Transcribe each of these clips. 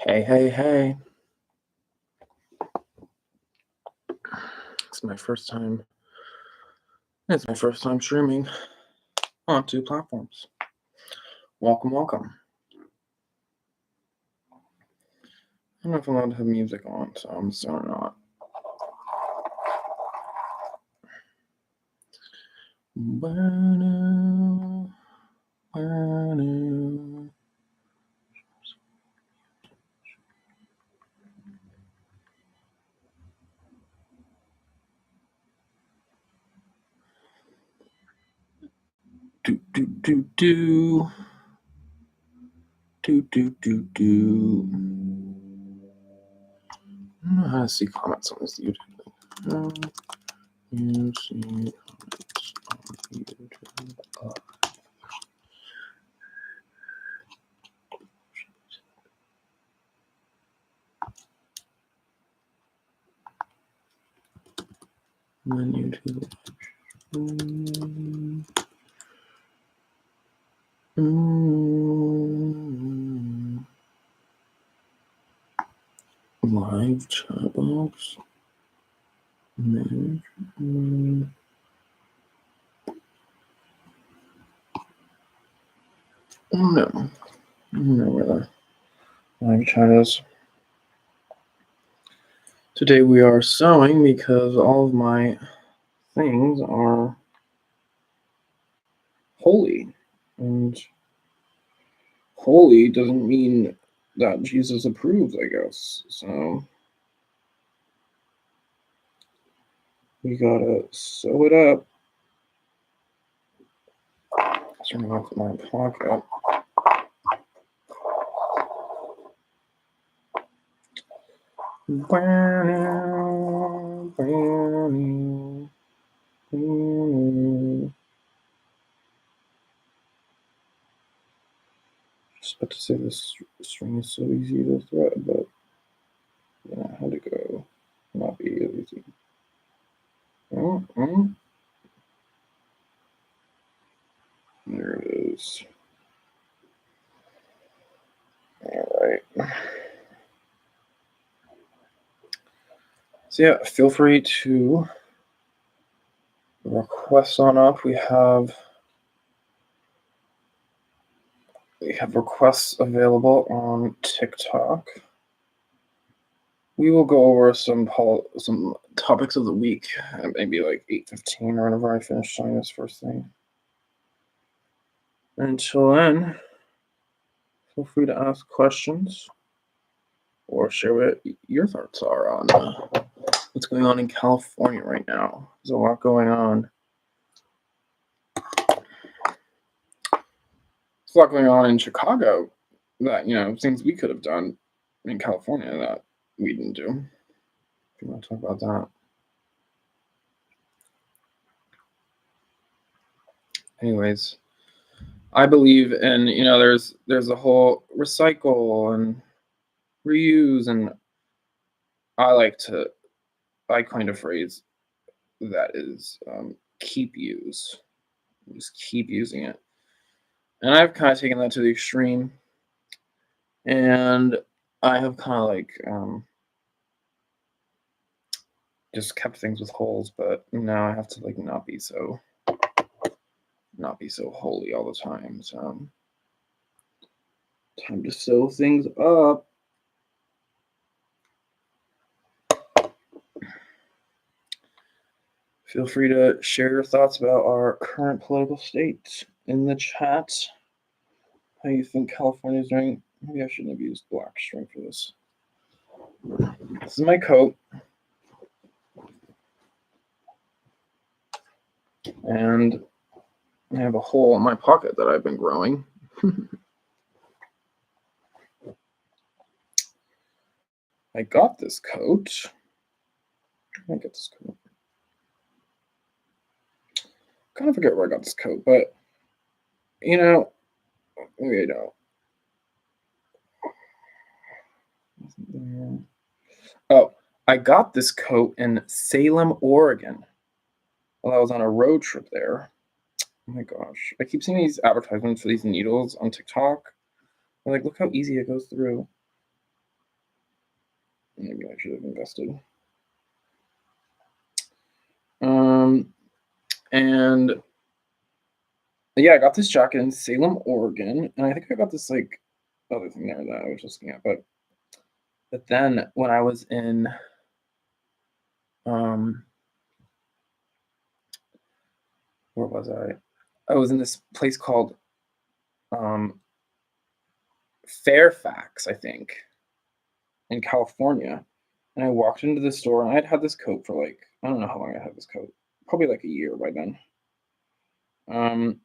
Hey, hey, hey. It's my first time. It's my first time streaming on two platforms. Welcome, welcome. I don't know if I'm allowed to have music on, so I'm still not. Do do do do do do do do. I don't know how to see comments on this YouTube thing. You see comments on YouTube. Then YouTube. Live chat box. Manage. No. I don't know where the live chat is. Today we are sewing because all of my things are holy. And holy doesn't mean that Jesus approves, I guess. So we gotta sew it up. Turn off my pocket. Just about to say this string is so easy to thread, but yeah, how'd it go? Not be easy. There it is. All right. So yeah, feel free to request on up. We have requests available on TikTok. We will go over some topics of the week at maybe like 8:15 or whenever I finish showing this first thing. Until then, feel free to ask questions or share what your thoughts are on what's going on in California right now. There's a lot going on. There's a lot going on in Chicago that, things we could have done in California that we didn't do. If you want to talk about that. Anyways, I believe in, there's a whole recycle and reuse, and I coined a phrase that is keep use. Just keep using it. And I've kind of taken that to the extreme. And I have kind of just kept things with holes, but now I have to not be so holy all the time. So time to sew things up. Feel free to share your thoughts about our current political state in the chat. How you think California is doing? Maybe I shouldn't have used black string for this. This is my coat. And I have a hole in my pocket that I've been growing. I got this coat. I get this coat. Kind of forget where I got this coat, but maybe I don't. Oh, I got this coat in Salem, Oregon, while I was on a road trip there. Oh my gosh, I keep seeing these advertisements for these needles on TikTok. I'm like, look how easy it goes through. Maybe I should have invested. And yeah, I got this jacket in Salem, Oregon, and I think I got this like other thing there that I was just looking at. But then when I was in um where was I? I was in this place called um Fairfax, I think, in California. And I walked into the store and I'd had this coat for like I don't know how long I had this coat. Probably like a year by then. Um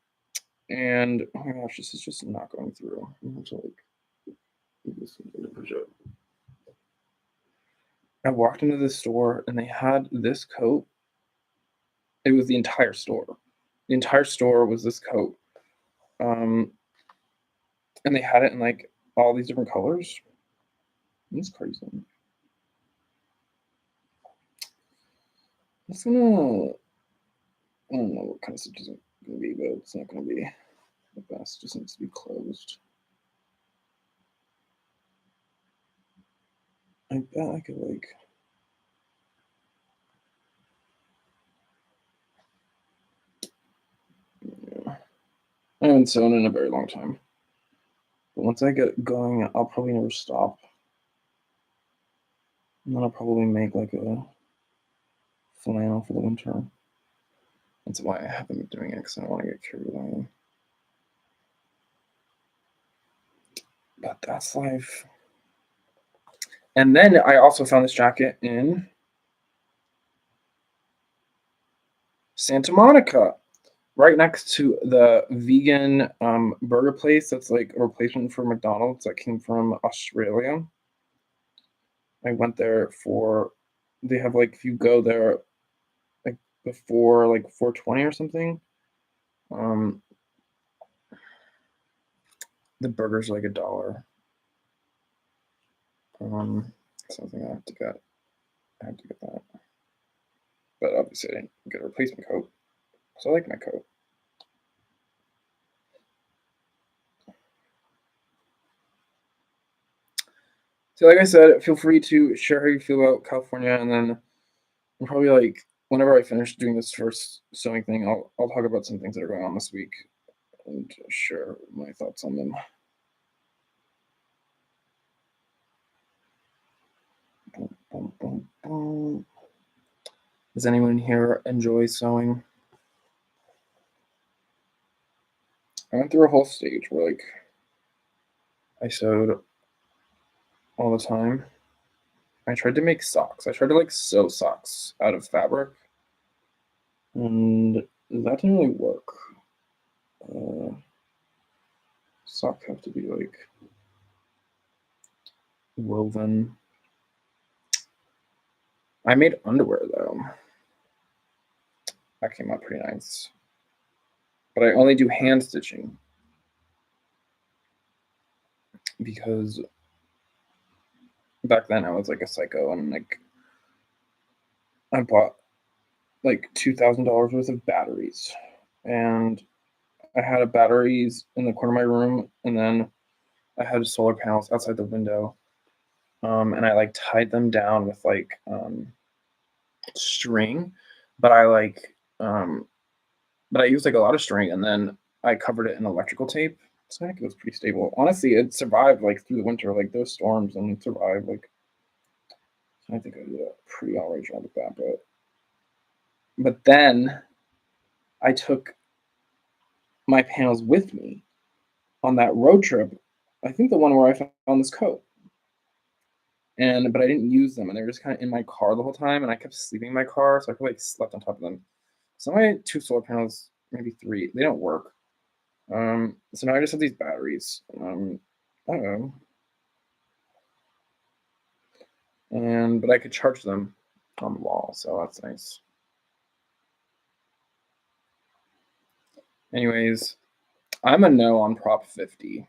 and oh my gosh, this is just not going through. I'm gonna have to like do this and push it. I walked into the store and they had this coat. It was the entire store. The entire store was this coat. Um, and they had it in like all these different colors. It's crazy. It's gonna. I don't know what kind of stitch is gonna be, but it's not gonna be the best. It just needs to be closed. I bet I could like. Yeah. I haven't sewn in a very long time. But once I get going, I'll probably never stop. And then I'll probably make like a flannel for the winter. That's why I haven't been doing it because I don't want to get carried away. But that's life. And then I also found this jacket in Santa Monica, right next to the vegan burger place that's like a replacement for McDonald's that came from Australia. I went there for, they have like, if you go there like before like 4:20 or something, um, the burgers are like $1. Something I have to get. I have to get that. But obviously I didn't get a replacement coat. So I like my coat. So like I said, feel free to share how you feel about California, and then I'm probably like whenever I finish doing this first sewing thing, I'll talk about some things that are going on this week and share my thoughts on them. Boom, boom, boom, boom. Does anyone here enjoy sewing? I went through a whole stage where like I sewed all the time. I tried to make socks. I tried to like sew socks out of fabric, and that didn't really work. Uh, Socks have to be like woven. I made underwear though. That came out pretty nice. But I only do hand stitching because back then I was like a psycho and like I bought like $2,000 worth of batteries, and I had a batteries in the corner of my room, and then I had solar panels outside the window, and I like tied them down with like string, but I like but I used like a lot of string, and then I covered it in electrical tape. So I think it was pretty stable. Honestly, it survived like through the winter, like those storms, and it survived. Like I think I did a pretty alright job with that. But then I took my panels with me on that road trip. I think the one where I found this coat, and but I didn't use them, and they were just kind of in my car the whole time, and I kept sleeping in my car, so I probably like slept on top of them. So my two solar panels, maybe three, they don't work. So now I just have these batteries. I don't know, and but I could charge them on the wall, so that's nice. Anyways, I'm a no on Prop 50.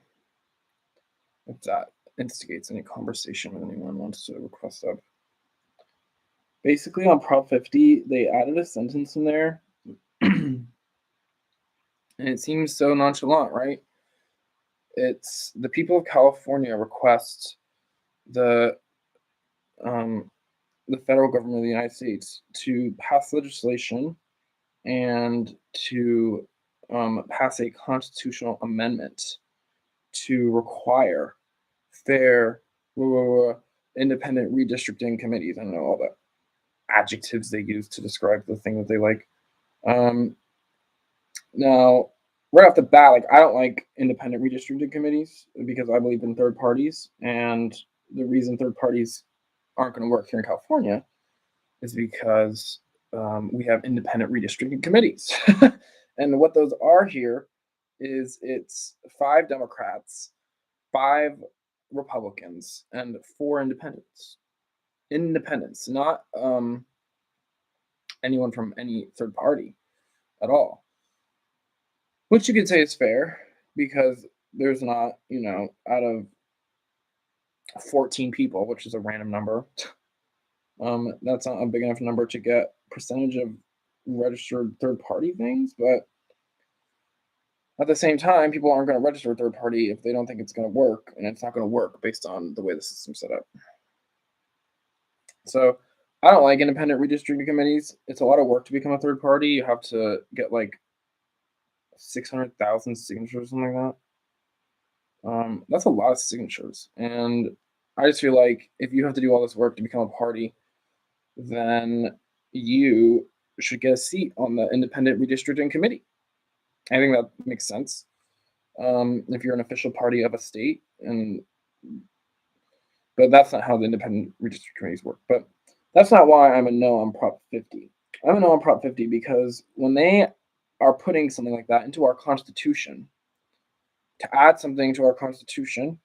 If that instigates any conversation with anyone wants to request up. Basically, on Prop 50, they added a sentence in there, and it seems so nonchalant, right? It's the people of California request the the federal government of the United States to pass legislation and to pass a constitutional amendment to require fair, independent redistricting committees. I don't know all the adjectives they use to describe the thing that they like. Um, Now, right off the bat, like I don't like independent redistricting committees because I believe in third parties, and the reason third parties aren't going to work here in California is because we have independent redistricting committees, and what those are here is it's 5 Democrats, 5 Republicans, and 4 independents. Independents, not anyone from any third party at all. Which you could say is fair because there's not, out of 14 people, which is a random number, that's not a big enough number to get percentage of registered third party things. But at the same time, people aren't going to register a third party if they don't think it's going to work, and it's not going to work based on the way the system's set up. So I don't like independent redistricting committees. It's a lot of work to become a third party. You have to get like 600,000 signatures, something like that. That's a lot of signatures, and I just feel like if you have to do all this work to become a party, then you should get a seat on the independent redistricting committee. I think that makes sense. If you're an official party of a state, but that's not how the independent redistricting committees work. But that's not why I'm a no on Prop 50. I'm a no on Prop 50 because when they are putting something like that into our Constitution, to add something to our Constitution,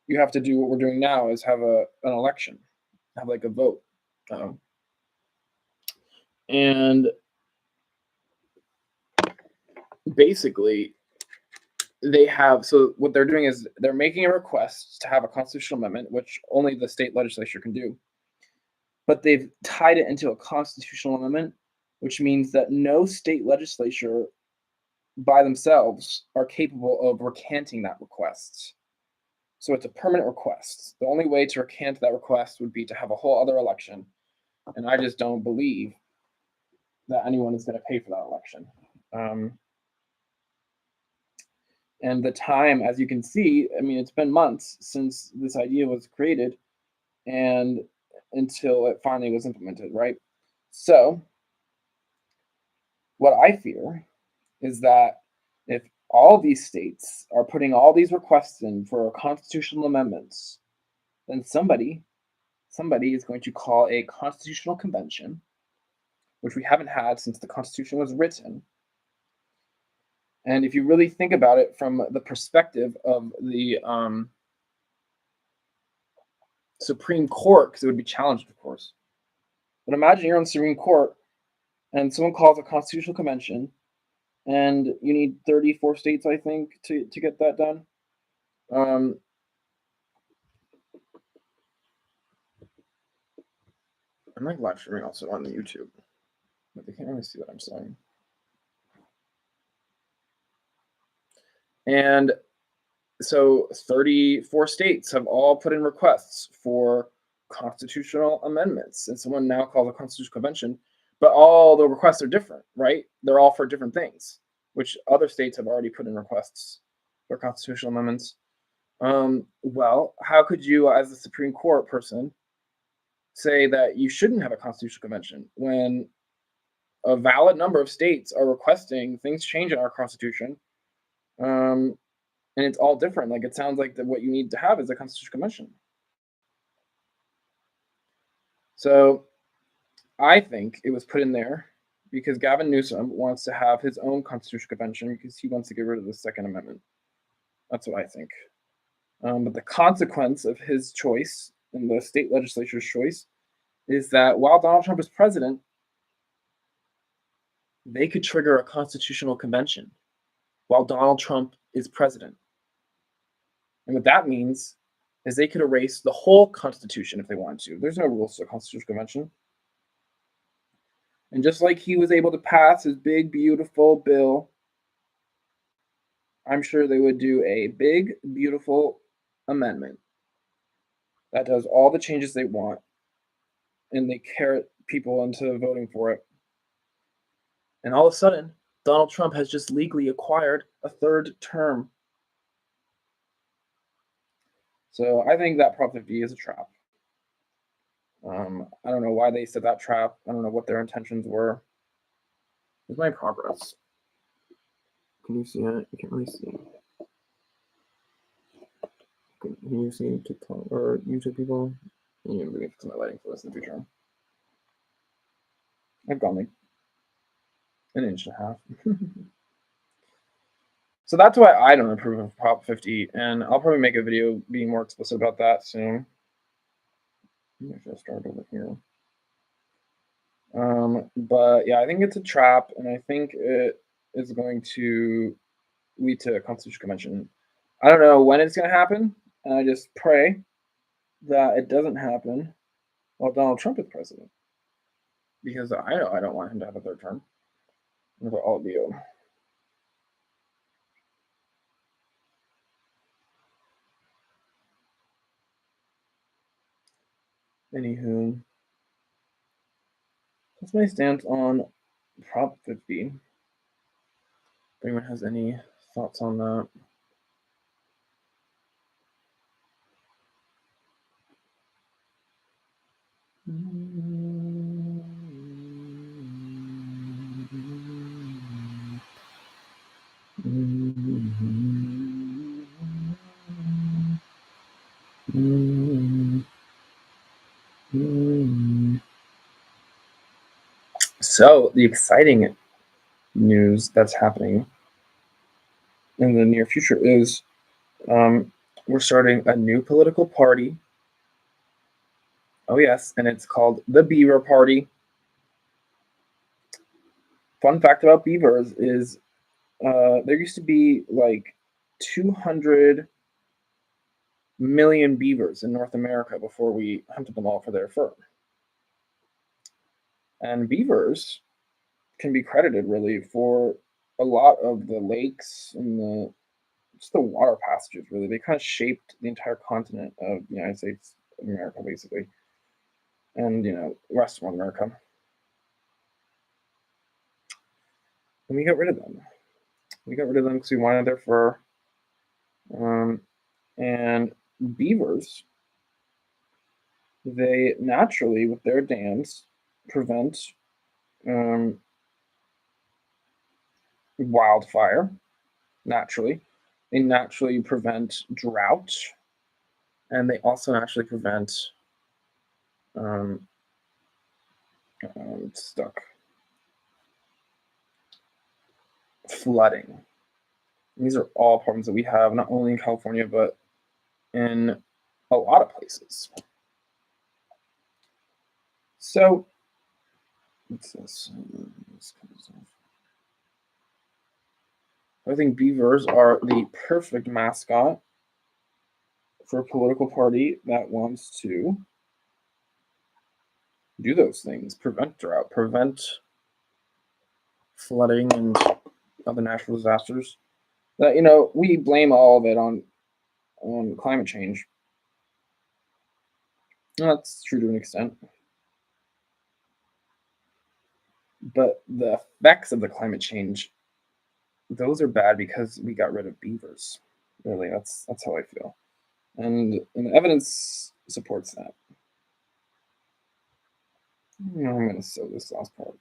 you have to do what we're doing now is have an election, have like a vote. And basically, so what they're doing is they're making a request to have a constitutional amendment, which only the state legislature can do. But they've tied it into a constitutional amendment, which means that no state legislature by themselves are capable of recanting that request. So it's a permanent request. The only way to recant that request would be to have a whole other election. And I just don't believe that anyone is going to pay for that election. And the time, as you can see, I mean, it's been months since this idea was created and until it finally was implemented, right? So, what I fear is that if all these states are putting all these requests in for constitutional amendments, then somebody is going to call a constitutional convention, which we haven't had since the Constitution was written. And if you really think about it from the perspective of the Supreme Court, because it would be challenged, of course. But imagine you're on the Supreme Court and someone calls a constitutional convention, and you need 34 states, I think, to get that done. I'm like live streaming also on YouTube, but they can't really see what I'm saying. And so 34 states have all put in requests for constitutional amendments, and someone now calls a constitutional convention, but all the requests are different, right? They're all for different things, which other states have already put in requests for constitutional amendments. Well, how could you, as a Supreme Court person, say that you shouldn't have a constitutional convention when a valid number of states are requesting things change in our Constitution? And it's all different. Like, it sounds like what you need to have is a constitutional convention. So I think it was put in there because Gavin Newsom wants to have his own constitutional convention because he wants to get rid of the Second Amendment. That's what I think. But the consequence of his choice and the state legislature's choice is that while Donald Trump is president, they could trigger a constitutional convention while Donald Trump is president. And what that means is they could erase the whole Constitution if they wanted to. There's no rules to a constitutional convention. And just like he was able to pass his big, beautiful bill, I'm sure they would do a big, beautiful amendment that does all the changes they want and they carrot people into voting for it. And all of a sudden, Donald Trump has just legally acquired a third term. So I think that Prop 50 is a trap. I don't know why they set that trap. I don't know what their intentions were. Here's my progress. Can you see it? You can't really see. Can you see TikTok or YouTube people? You can really fix my lighting for this in the future. I've gone like an inch and a half. So that's why I don't approve of Prop 50, and I'll probably make a video being more explicit about that soon. I should start over here. But yeah, I think it's a trap, and I think it is going to lead to a constitutional convention. I don't know when it's going to happen, and I just pray that it doesn't happen while Donald Trump is president, because I know I don't want him to have a third term. For all of you. Anywho, that's my stance on Prop 50. If anyone has any thoughts on that. So the exciting news that's happening in the near future is we're starting a new political party. Oh yes, and it's called the Beaver Party. Fun fact about beavers is there used to be like 200 million beavers in North America before we hunted them all for their fur. And beavers can be credited really for a lot of the lakes and just the water passages. Really, they kind of shaped the entire continent of the United States of America, basically, and West North America. And we got rid of them. We got rid of them because we wanted their fur. And beavers, they naturally, with their dams, prevent wildfire. Naturally, they naturally prevent drought, and they also naturally prevent stuck flooding. These are all problems that we have not only in California but in a lot of places. So, what's this? I think beavers are the perfect mascot for a political party that wants to do those things, prevent drought, prevent flooding and other natural disasters. That we blame all of it on climate change. That's true to an extent. But the effects of the climate change, those are bad because we got rid of beavers. Really, that's how I feel. And the evidence supports that. I'm going to sew this last part.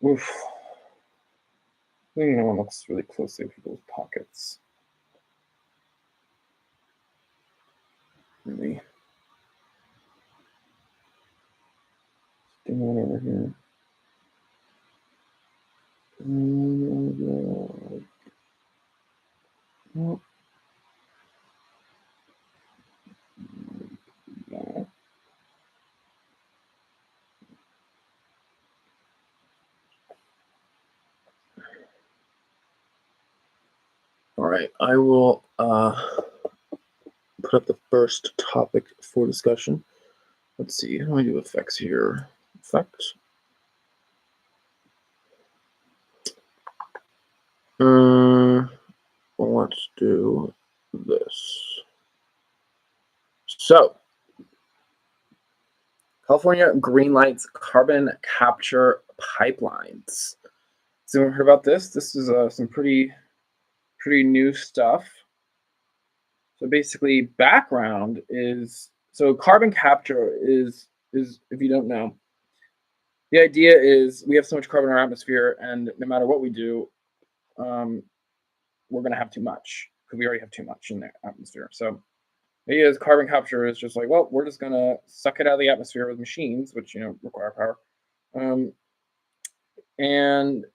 Oof. I think no one looks really closely at people's pockets. Really. One over here. Nope. right, I will put up the first topic for discussion. Let's see, how do I do effects here? Effects. Let's do this. So, California greenlights carbon capture pipelines. So, you heard about this? This is some pretty new stuff. So basically, background is carbon capture is if you don't know, the idea is we have so much carbon in our atmosphere, and no matter what we do, we're going to have too much because we already have too much in the atmosphere. So the idea is carbon capture is just like, well, we're just going to suck it out of the atmosphere with machines, which require power, and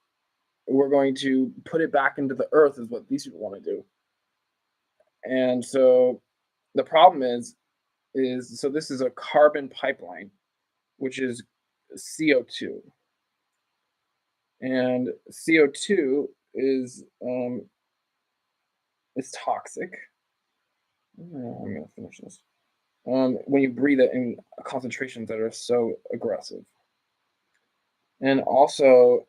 we're going to put it back into the earth is what these people want to do. And so the problem is so this is a carbon pipeline, which is CO2. And CO2 is toxic. I'm gonna finish this. When you breathe it in concentrations that are so aggressive. And also,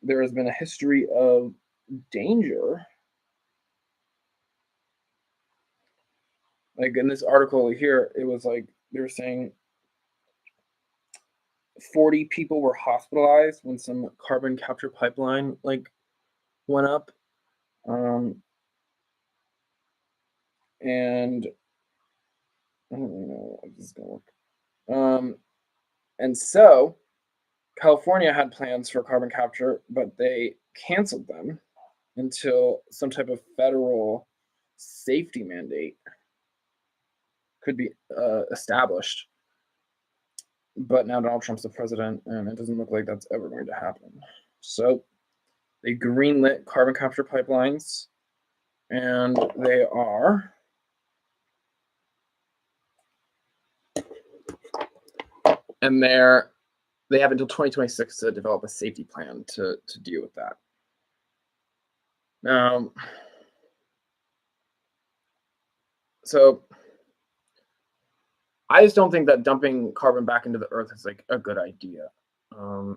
there has been a history of danger. Like in this article here, it was like they were saying 40 people were hospitalized when some carbon capture pipeline like went up. And I don't really know if this is gonna work. And so California had plans for carbon capture, but they canceled them until some type of federal safety mandate could be established. But now Donald Trump's the president, and it doesn't look like that's ever going to happen. So they greenlit carbon capture pipelines, and they are they have until 2026 to develop a safety plan to deal with that. So I just don't think that dumping carbon back into the earth is like a good idea. I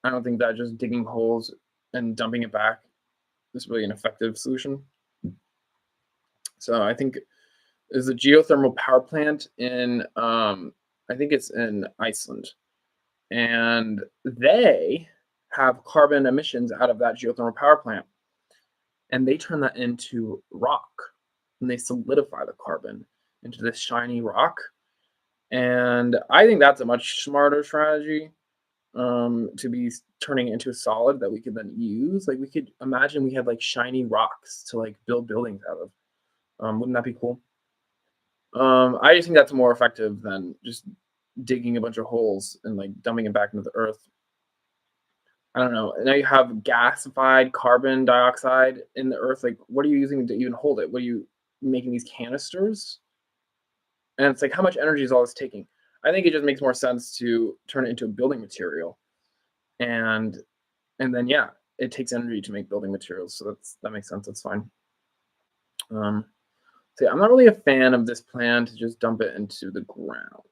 don't think that just digging holes and dumping it back is really an effective solution. So I think there's a geothermal power plant in I think it's in Iceland, and they have carbon emissions out of that geothermal power plant, and they turn that into rock, and they solidify the carbon into this shiny rock. And I think that's a much smarter strategy, to be turning it into a solid that we could then use. Like we could imagine we had like shiny rocks to like build buildings out of. Wouldn't that be cool? I just think that's more effective than just digging a bunch of holes and like dumping it back into the earth. I don't know. Now you have gasified carbon dioxide in the earth. Like, what are you using to even hold it? What are you making these canisters? And it's like, how much energy is all this taking? I think it just makes more sense to turn it into a building material, and then yeah, it takes energy to make building materials. So that makes sense. That's fine. So yeah, I'm not really a fan of this plan to just dump it into the ground,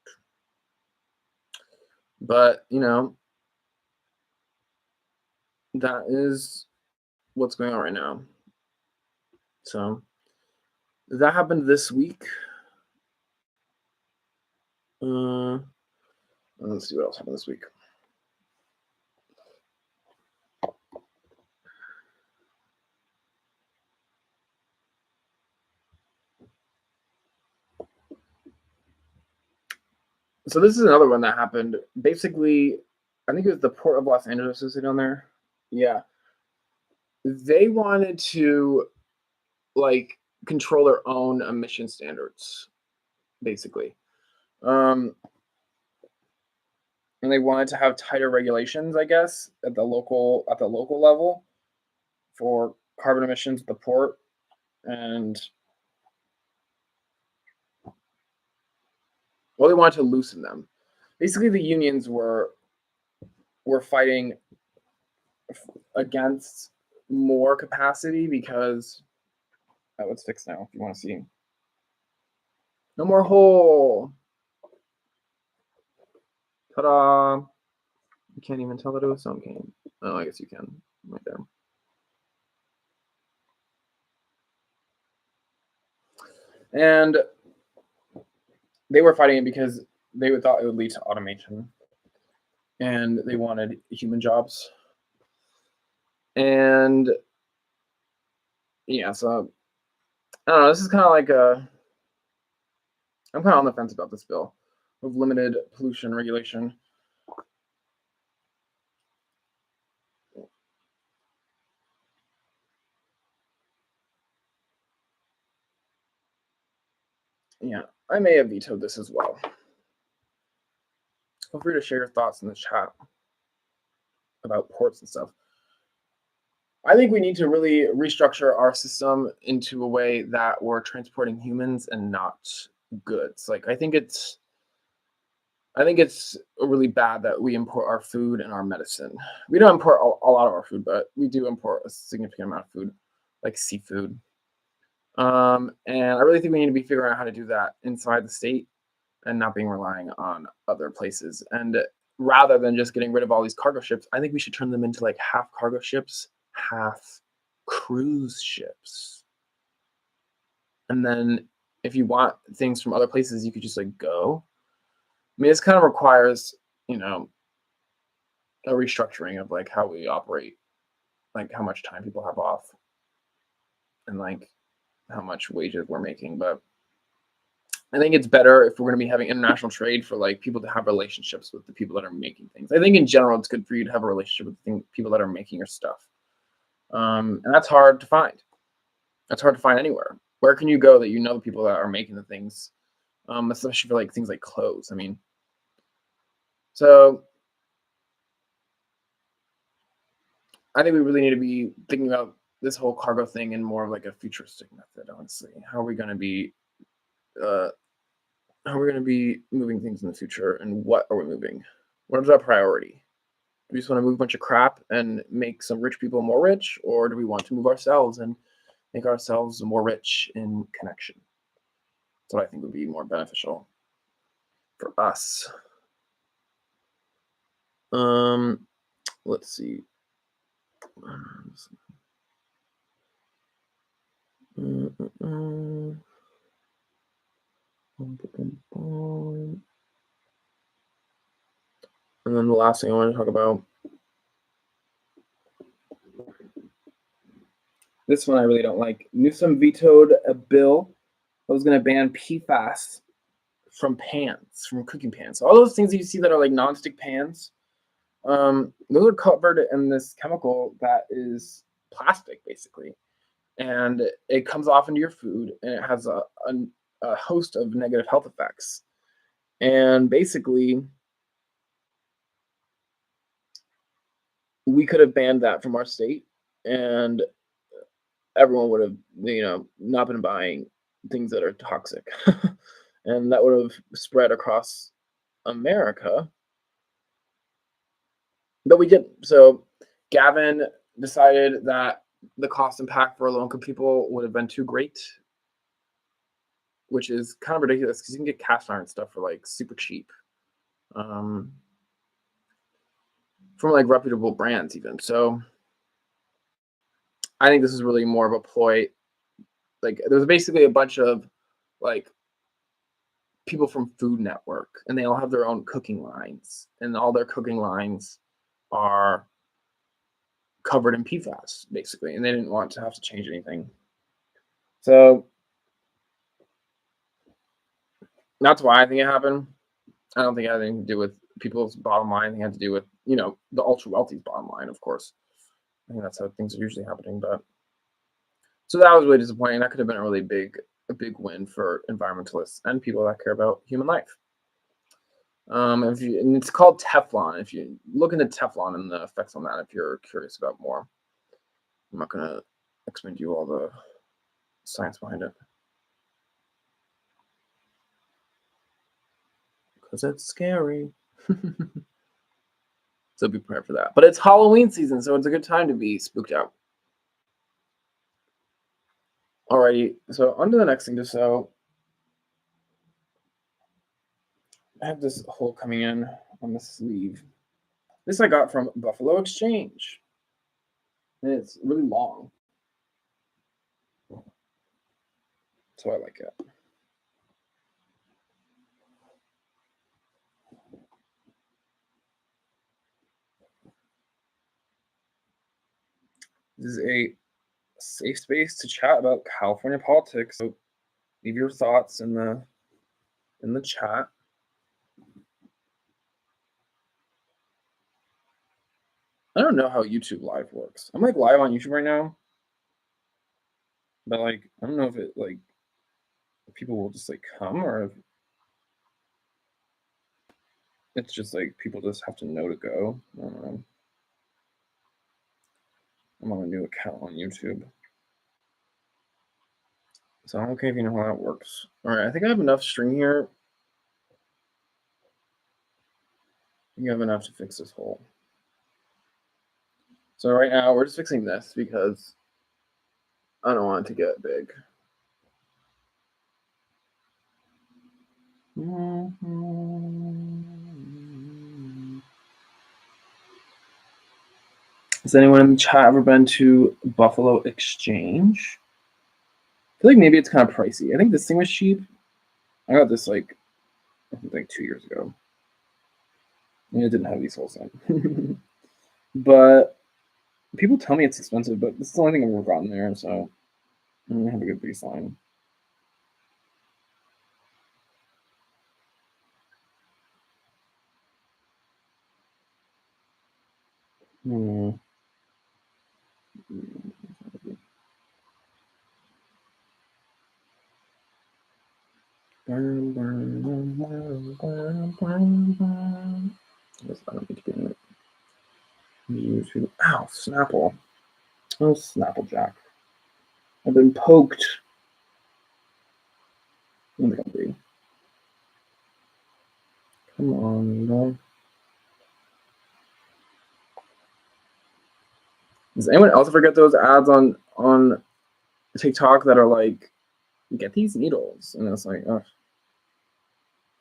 but that is what's going on right now. So that happened this week. Let's see what else happened this week. So this is another one that happened. Basically, I think it was the Port of Los Angeles. Is it on there? Yeah. They wanted to like control their own emission standards, basically. And they wanted to have tighter regulations, I guess, at the local level for carbon emissions at the port. And well, they wanted to loosen them. Basically, the unions were fighting against more capacity because it's fixed now. If you want to see, no more hole. Ta-da! You can't even tell that it was some cane. Oh, I guess you can right there. And they were fighting it because they thought it would lead to automation, and they wanted human jobs. And yeah, so I don't know. This is kind of like I'm kind of on the fence about this bill of limited pollution regulation. Yeah, I may have vetoed this as well. Feel free to share your thoughts in the chat about ports and stuff. I think we need to really restructure our system into a way that we're transporting humans and not goods. Like I think it's really bad that we import our food and our medicine. We don't import a lot of our food, but we do import a significant amount of food, like seafood. And I really think we need to be figuring out how to do that inside the state and not being relying on other places. And rather than just getting rid of all these cargo ships, I think we should turn them into like half cargo ships, half cruise ships. And then if you want things from other places, you could just like go. I mean, this kind of requires, a restructuring of like how we operate, like how much time people have off and like how much wages we're making. But I think it's better if we're going to be having international trade for like people to have relationships with the people that are making things. I think in general, it's good for you to have a relationship with people that are making your stuff. And that's hard to find. That's hard to find anywhere. Where can you go that you know the people that are making the things, especially for like things like clothes? I mean, so I think we really need to be thinking about this whole cargo thing in more of like a futuristic method. Honestly, how are we going to be moving things in the future, and what are we moving? What is our priority? Do we just want to move a bunch of crap and make some rich people more rich, or do we want to move ourselves and make ourselves more rich in connection? That's what I think would be more beneficial for us. Let's see. And then the last thing I want to talk about, this one I really don't like. Newsom vetoed a bill that was going to ban PFAS from pans, from cooking pans. So all those things that you see that are like nonstick pans, those are covered in this chemical that is plastic, basically. And it comes off into your food, and it has a host of negative health effects. And basically, we could have banned that from our state, and everyone would have, not been buying things that are toxic. And that would have spread across America. But we didn't. So Gavin decided that the cost impact for low-income people would have been too great, which is kind of ridiculous because you can get cast iron stuff for like super cheap, from like reputable brands even. So I think this is really more of a ploy. Like there's basically a bunch of like people from Food Network, and they all have their own cooking lines, and all their cooking lines are covered in PFAS basically, and they didn't want to have to change anything. So that's why I think it happened. I don't think it had anything to do with people's bottom line. I think it had to do with, the ultra wealthy's bottom line, of course. I think that's how things are usually happening. But so that was really disappointing. That could have been a big win for environmentalists and people that care about human life. And it's called Teflon. If you look into Teflon and the effects on that, if you're curious about more, I'm not gonna explain to you all the science behind it because it's scary. So be prepared for that. But it's Halloween season, so it's a good time to be spooked out. Alrighty, so on to the next thing to sew. I have this hole coming in on the sleeve. This I got from Buffalo Exchange, and it's really long, so I like it. This is a safe space to chat about California politics. So leave your thoughts in the chat. I don't know how YouTube Live works. I'm like live on YouTube right now, but like I don't know if it like if people will just like come or if it's just like people just have to know to go. I don't know. I'm on a new account on YouTube. So I'm okay if you know how that works. All right, I think I have enough string here. You have enough to fix this hole. So right now we're just fixing this because I don't want it to get big. Has anyone in the chat ever been to Buffalo Exchange? I feel like maybe it's kind of pricey. I think this thing was cheap. I got this like I think like 2 years ago. And it didn't have these holes in. But people tell me it's expensive, but this is the only thing I've ever gotten there, so I'm gonna have a good baseline. I don't need to be in it. YouTube. Ow, Snapple. Oh, Snapplejack. I've been poked. In the country. Come on, no. Does anyone else ever get those ads on TikTok that are like, get these needles? And it's like, oh,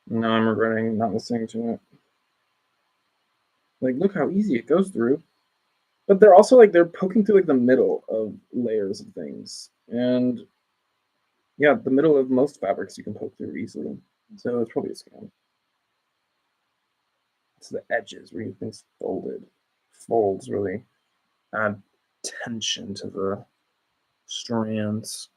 now I'm regretting not listening to it. Like, look how easy it goes through. But they're also like, they're poking through like the middle of layers of things. And yeah, the middle of most fabrics you can poke through easily. So it's probably a scam. It's the edges where things folded. Folds really add tension to the strands.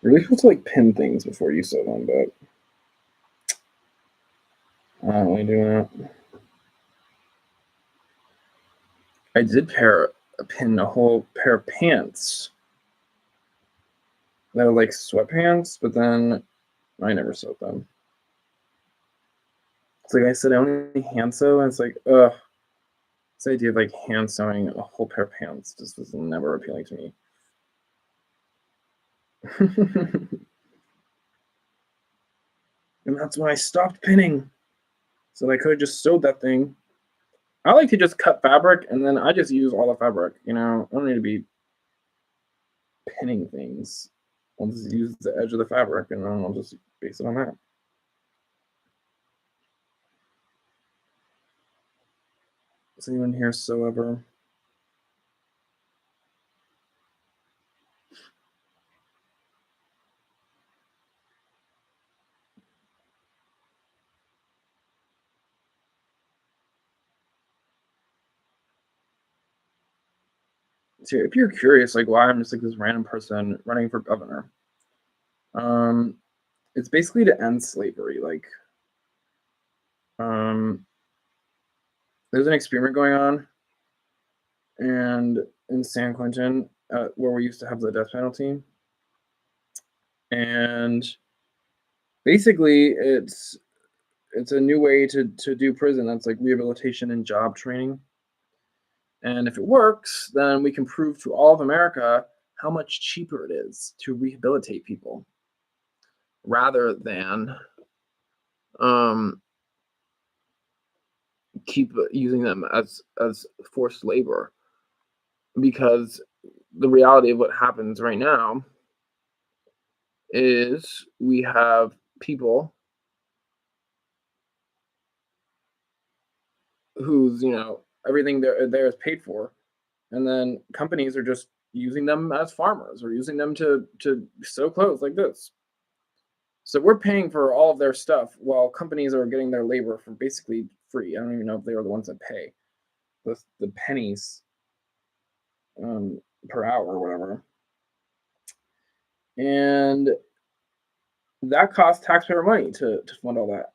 Really have to like pin things before you sew them, but I don't really do that. I did pin a whole pair of pants that were like sweatpants, but then I never sewed them. It's like I said, I only hand sew, and it's like, ugh. This idea of like hand sewing a whole pair of pants just was never appealing to me. And that's when I stopped pinning. So I could have just sewed that thing. I like to just cut fabric and then I just use all the fabric, you know. I don't need to be pinning things. I'll just use the edge of the fabric and then I'll just base it on that. Does anyone here sew ever? So if you're curious, like why I'm just like this random person running for governor, it's basically to end slavery. Like, there's an experiment going on, and in San Quentin, where we used to have the death penalty, and basically it's a new way to do prison. That's like rehabilitation and job training. And if it works, then we can prove to all of America how much cheaper it is to rehabilitate people rather than um, keep using them as forced labor. Because the reality of what happens right now is we have people whose everything there is paid for, and then companies are just using them as farmers or using them to sew clothes like this. So we're paying for all of their stuff while companies are getting their labor for basically free. I don't even know if they are the ones that pay the pennies per hour or whatever. And that costs taxpayer money to fund all that.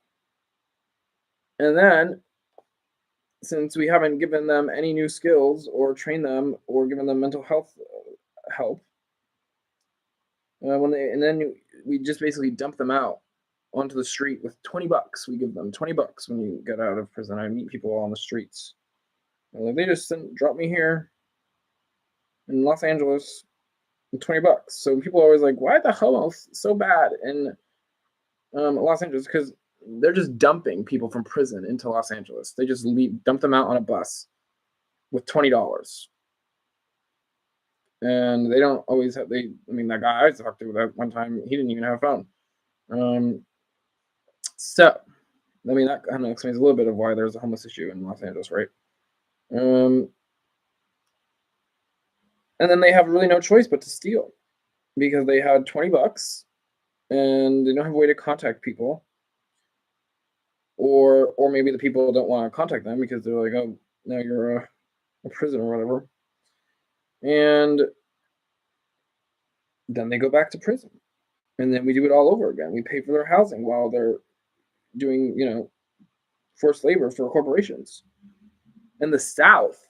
And then, since we haven't given them any new skills or trained them or given them mental health help, and then we just basically dump them out onto the street with $20. We give them $20 when you get out of prison. I meet people on the streets. Like, they just drop me here in Los Angeles with $20. So people are always like, why the hell so bad in Los Angeles? Because they're just dumping people from prison into Los Angeles. They just dump them out on a bus with $20. And they don't always have, that guy I talked to that one time, he didn't even have a phone. So, that kind of explains a little bit of why there's a homeless issue in Los Angeles, right? And then they have really no choice but to steal because they had $20 and they don't have a way to contact people. Or maybe the people don't want to contact them because they're like, oh, now you're a prisoner or whatever. And then they go back to prison. And then we do it all over again. We pay for their housing while they're doing, forced labor for corporations. In the South,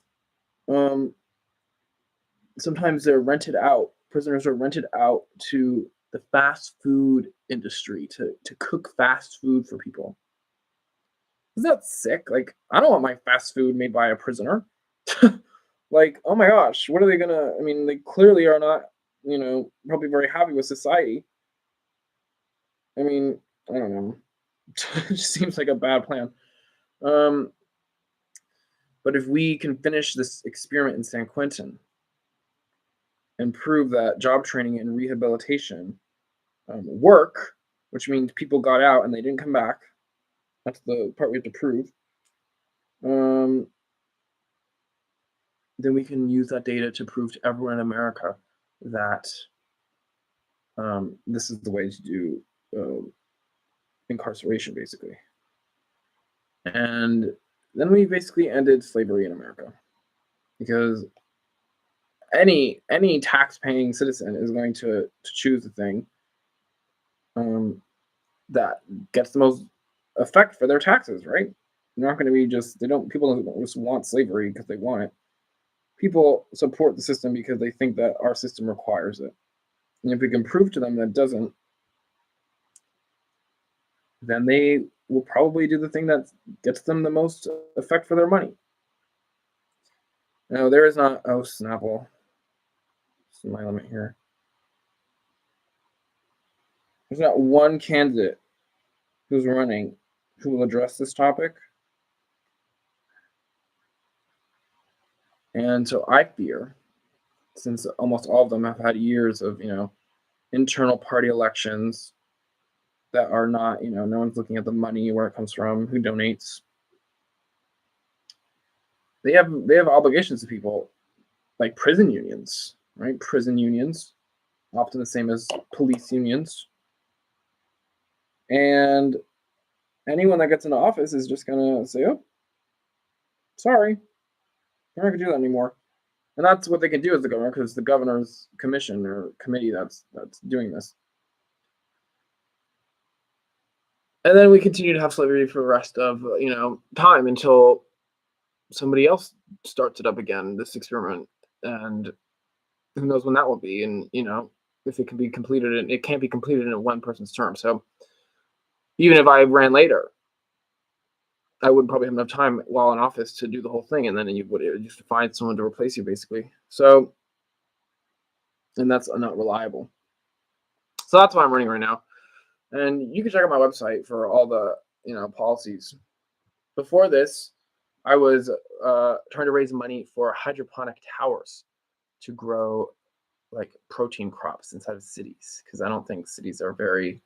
sometimes they're rented out. Prisoners are rented out to the fast food industry to cook fast food for people. Isn't that sick? Like, I don't want my fast food made by a prisoner. Like, oh my gosh, what are they gonna? They clearly are not, probably very happy with society. I don't know. It just seems like a bad plan. But if we can finish this experiment in San Quentin and prove that job training and rehabilitation work, which means people got out and they didn't come back, that's the part we have to prove, then we can use that data to prove to everyone in America that this is the way to do incarceration, basically. And then we basically ended slavery in America, because any tax-paying citizen is going to choose the thing that gets the most effect for their taxes, right? They're not going to be people don't just want slavery because they want it. People support the system because they think that our system requires it. And if we can prove to them that it doesn't, then they will probably do the thing that gets them the most effect for their money. No, there is not. Oh, Snapple. This is my limit here. There's not one candidate who's running who will address this topic. And so I fear, since almost all of them have had years of, internal party elections that are not, no one's looking at the money, where it comes from, who donates. They have obligations to people, like prison unions, right? Prison unions, often the same as police unions. And anyone that gets into office is just gonna say, oh, sorry, we're not gonna do that anymore. And that's what they can do as the governor, because it's the governor's commission or committee that's doing this. And then we continue to have slavery for the rest of time until somebody else starts it up again, this experiment, and who knows when that will be, and if it can be completed, and it can't be completed in one person's term. So even if I ran later, I wouldn't probably have enough time while in office to do the whole thing, and then you would just find someone to replace you, basically. So, and that's not reliable. So that's why I'm running right now. And you can check out my website for all the policies. Before this, I was trying to raise money for hydroponic towers to grow like protein crops inside of cities, because I don't think cities are they're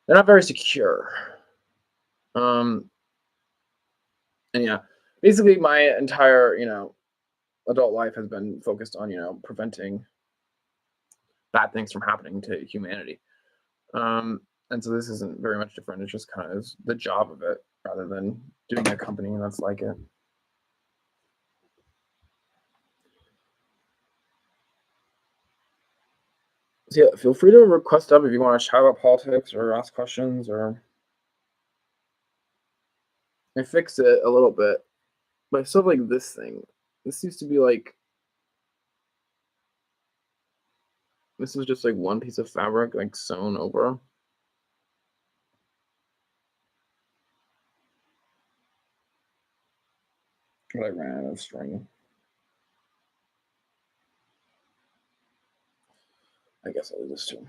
not very secure. And yeah, basically my entire adult life has been focused on preventing bad things from happening to humanity. And so this isn't very much different. It's just kind of the job of it rather than doing a company that's like it. So yeah, feel free to request up if you want to chat about politics or ask questions, or I fixed it a little bit, but I still have, like, this thing. This used to be like, this was just like one piece of fabric like sewn over. But I ran out of string. I guess I'll do this too.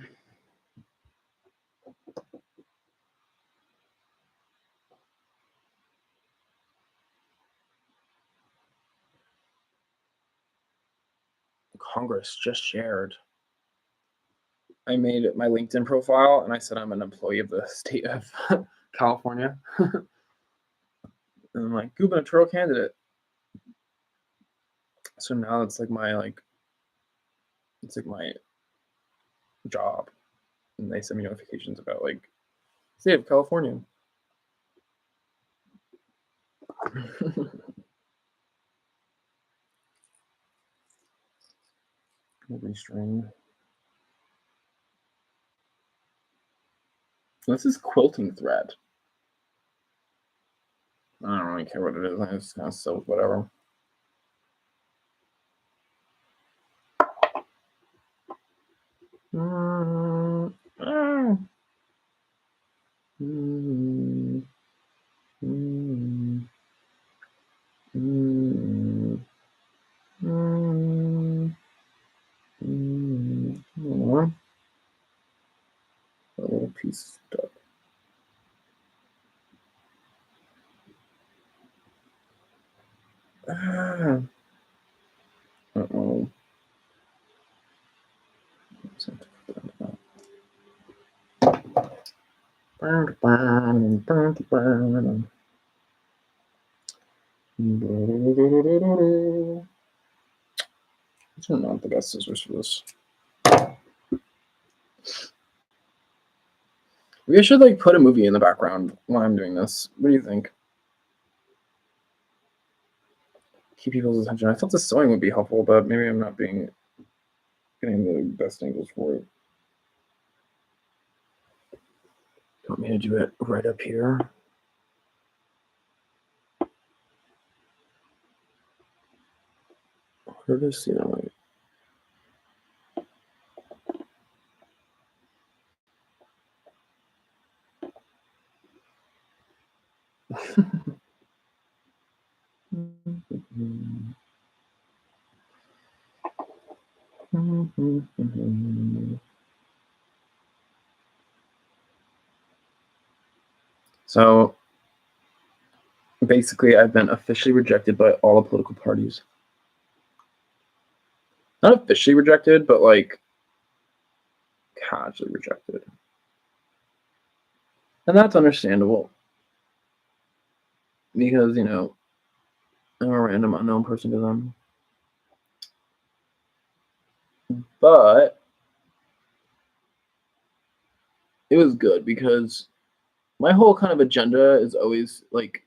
Congress just shared. I made my LinkedIn profile and I said I'm an employee of the state of California. And I'm like, gubernatorial candidate. So now it's like my job. And they send me notifications about like state of California. Restring. This is quilting thread. I don't really care what it is. I just kind of sew with whatever. A little piece stuck. Uh-oh. These are not the best scissors for this. Maybe I should like put a movie in the background while I'm doing this. What do you think? Keep people's attention. I thought the sewing would be helpful, but maybe I'm not getting the best angles for it. You want me to do it right up here? Where does like So basically, I've been officially rejected by all the political parties. Not officially rejected, but like casually rejected. And that's understandable. Because, I'm a random unknown person to them. But it was good because my whole kind of agenda is always like,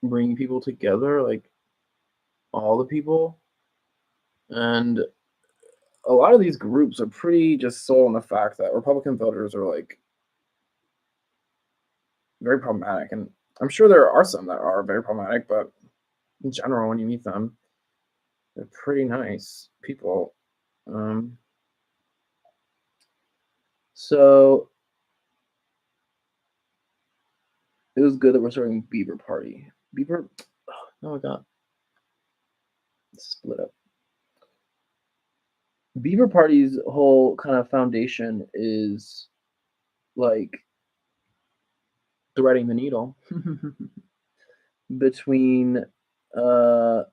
bringing people together, like all the people. And a lot of these groups are pretty just sold on the fact that Republican voters are like very problematic. And I'm sure there are some that are very problematic, but in general, when you meet them, they're pretty nice people. So it was good that we're starting Beaver Party. Beaver, oh my god, split up. Beaver Party's whole kind of foundation is like threading the needle between wow,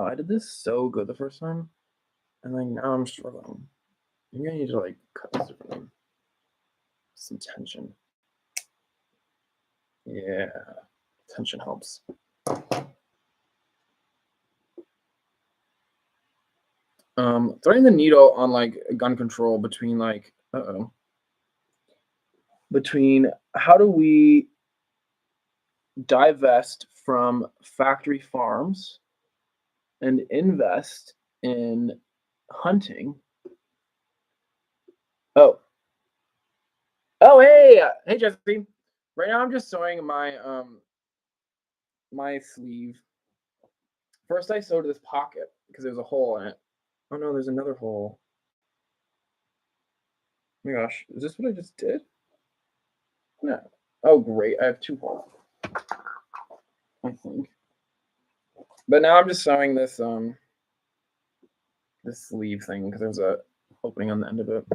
I did this so good the first time, and like now I'm struggling. Maybe I need to like cut this differently. Some tension. Yeah, tension helps. Threading the needle on like gun control between like between how do we divest from factory farms and invest in hunting. Oh, hey Jesse. Right now I'm just sewing my sleeve. First I sewed this pocket because there's a hole in it. Oh no, there's another hole. Oh my gosh, is this what I just did? No. Oh great, I have two holes. I think. But now I'm just sewing this this sleeve thing because there's a opening on the end of it.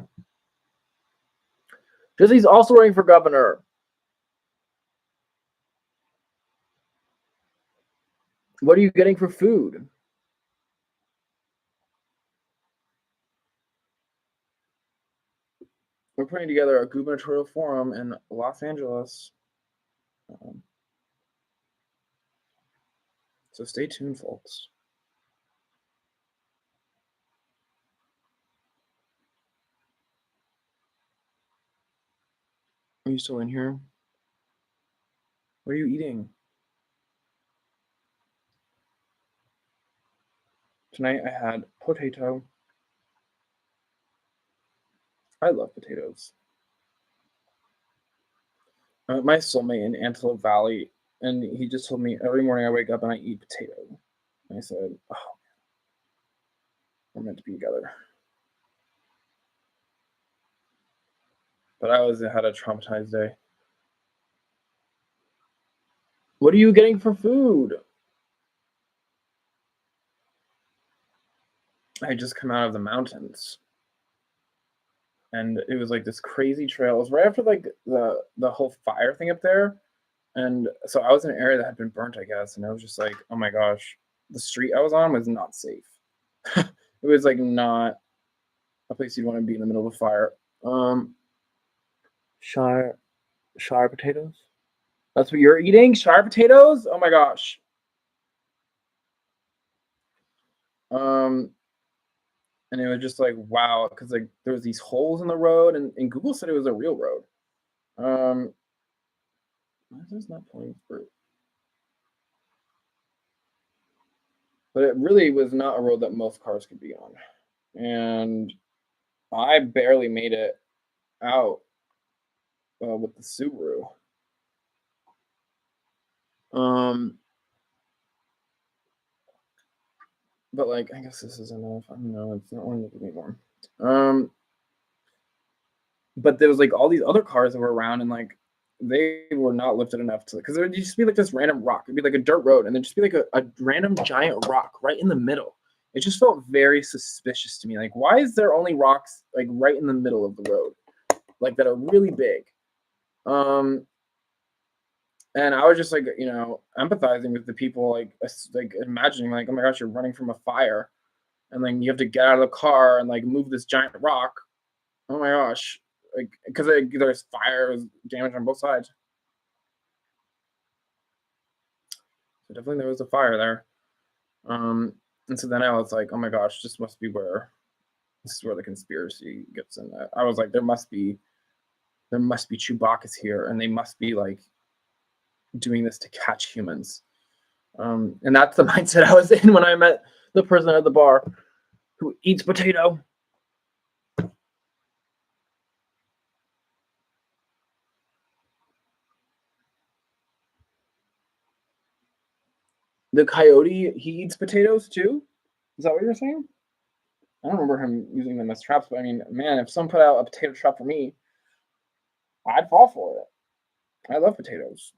Jesse's also running for governor. What are you getting for food? We're putting together a gubernatorial forum in Los Angeles. So stay tuned, folks. Are you still in here? What are you eating? Tonight I had potato. I love potatoes. My soulmate in Antelope Valley, and he just told me every morning I wake up and I eat potato. And I said, oh, we're meant to be together. But I always had a traumatized day. What are you getting for food? I had just come out of the mountains. And it was like this crazy trail. It was right after like the whole fire thing up there. And so I was in an area that had been burnt, I guess, and I was just like, oh my gosh, the street I was on was not safe. It was like not a place you'd want to be in the middle of a fire. Shire potatoes? That's what you're eating? Shire potatoes? Oh my gosh. And it was just like wow, because like there was these holes in the road, and Google said it was a real road. Why is this not pulling through? But it really was not a road that most cars could be on. And I barely made it out with the Subaru. But like, I guess this is enough. I don't know. It's not wanting to give me more. But there was like all these other cars that were around, and like they were not lifted enough to, because there'd just be like this random rock. It'd be like a dirt road, and there'd just be like a random giant rock right in the middle. It just felt very suspicious to me. Like, why is there only rocks like right in the middle of the road, like that are really big? And I was just like, you know, empathizing with the people, like imagining like, oh my gosh, you're running from a fire, and then you have to get out of the car and like move this giant rock. Oh my gosh, like because there's fire damage on both sides. So definitely there was a fire there. And so then I was like, oh my gosh, this is where the conspiracy gets in. I was like, there must be Chewbacca's here, and they must be like doing this to catch humans. And that's the mindset I was in when I met the person at the bar who eats potato. The coyote, he eats potatoes too? Is that what you're saying? I don't remember him using them as traps, but I mean, man, if someone put out a potato trap for me, I'd fall for it. I love potatoes.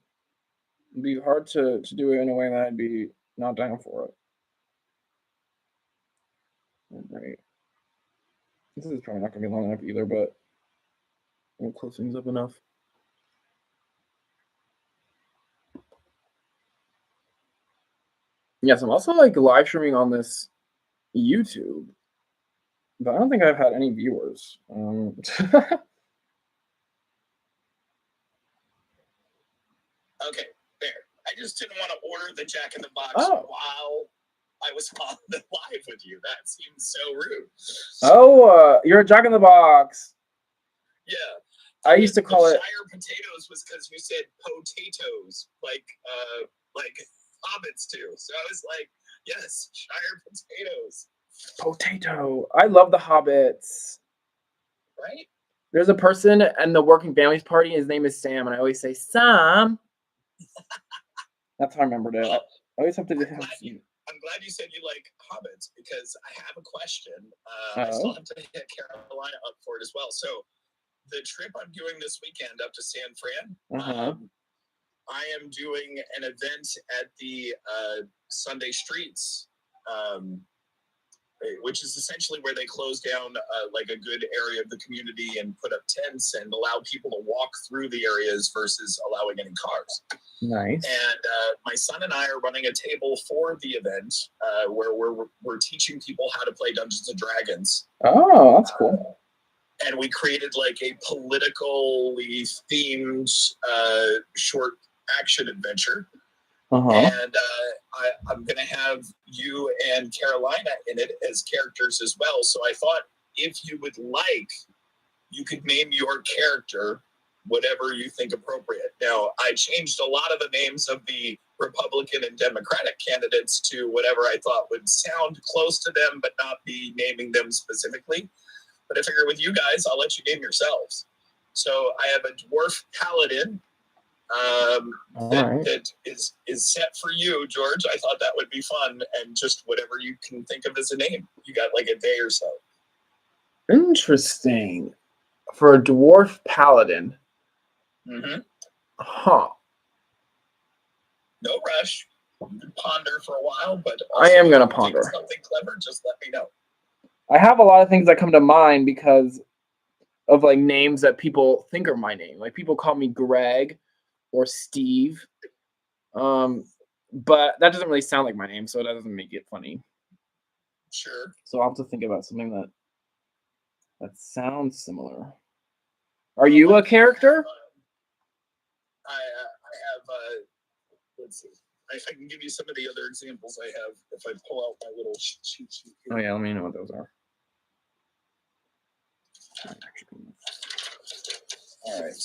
It'd be hard to do it in a way that I'd be not down for it. Alright. This is probably not going to be long enough either, but we'll close things up enough. Yes, I'm also like live streaming on this YouTube, but I don't think I've had any viewers. Okay, there. I just didn't want to order the Jack in the Box while I was on the live with you. That seems so rude. Oh, you're a Jack in the Box. Yeah. I used to call it Shire potatoes was because you said potatoes, like hobbits do. So I was like, yes, Shire potatoes. Potato. I love the hobbits. Right? There's a person in the Working Families Party. His name is Sam, and I always say, Sam. That's how I remembered it. I always have to do I'm glad you said you like hobbits because I have a question. I still have to hit Carolina up for it as well. So the trip I'm doing this weekend up to San Fran, I am doing an event at the Sunday Streets, which is essentially where they close down like a good area of the community and put up tents and allow people to walk through the areas versus allowing any cars. Nice. And my son and I are running a table for the event where we're teaching people how to play Dungeons and Dragons. Oh, that's cool. And we created like a politically themed short action adventure. And I'm going to have you and Carolina in it as characters as well. So I thought if you would like, you could name your character whatever you think appropriate. Now, I changed a lot of the names of the Republican and Democratic candidates to whatever I thought would sound close to them, but not be naming them specifically. But I figure with you guys, I'll let you name yourselves. So I have a dwarf paladin that is set for you, George. I thought that would be fun, and just whatever you can think of as a name. You got like a day or so. Interesting. For a dwarf paladin. Huh. No rush. You can ponder for a while, but I am going to ponder. Something clever, just let me know. I have a lot of things that come to mind because of like names that people think are my name. Like people call me Greg or Steve. But that doesn't really sound like my name, so that doesn't make it funny. Sure. So I'll have to think about something that sounds similar. Are you a character? I have let's see. If I can give you some of the other examples I have, if I pull out my little cheat sheet here. Oh yeah, let me know what those are. All right.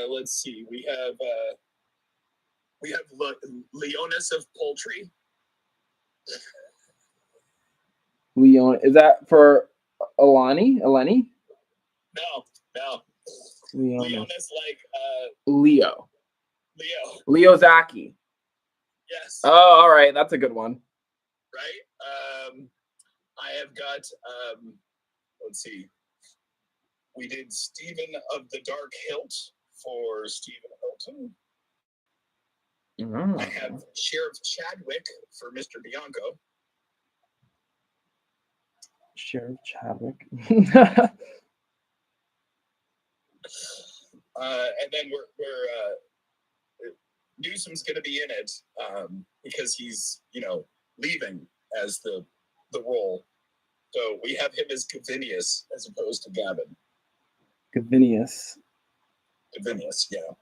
Let's see. We have Leonis of Poultry. Leon, is that for Eleni? No. Leonis like Leo. Leo Zaki. Yes. Oh, all right. That's a good one. Right. I have got let's see. We did Stephen of the Dark Hilt for Stephen Hilton. I have Sheriff Chadwick for Mr. Bianco. Sheriff Chadwick. And then we're Newsom's going to be in it because he's leaving as the role. So we have him as Gavinius as opposed to Gavin. Gavinius, yeah.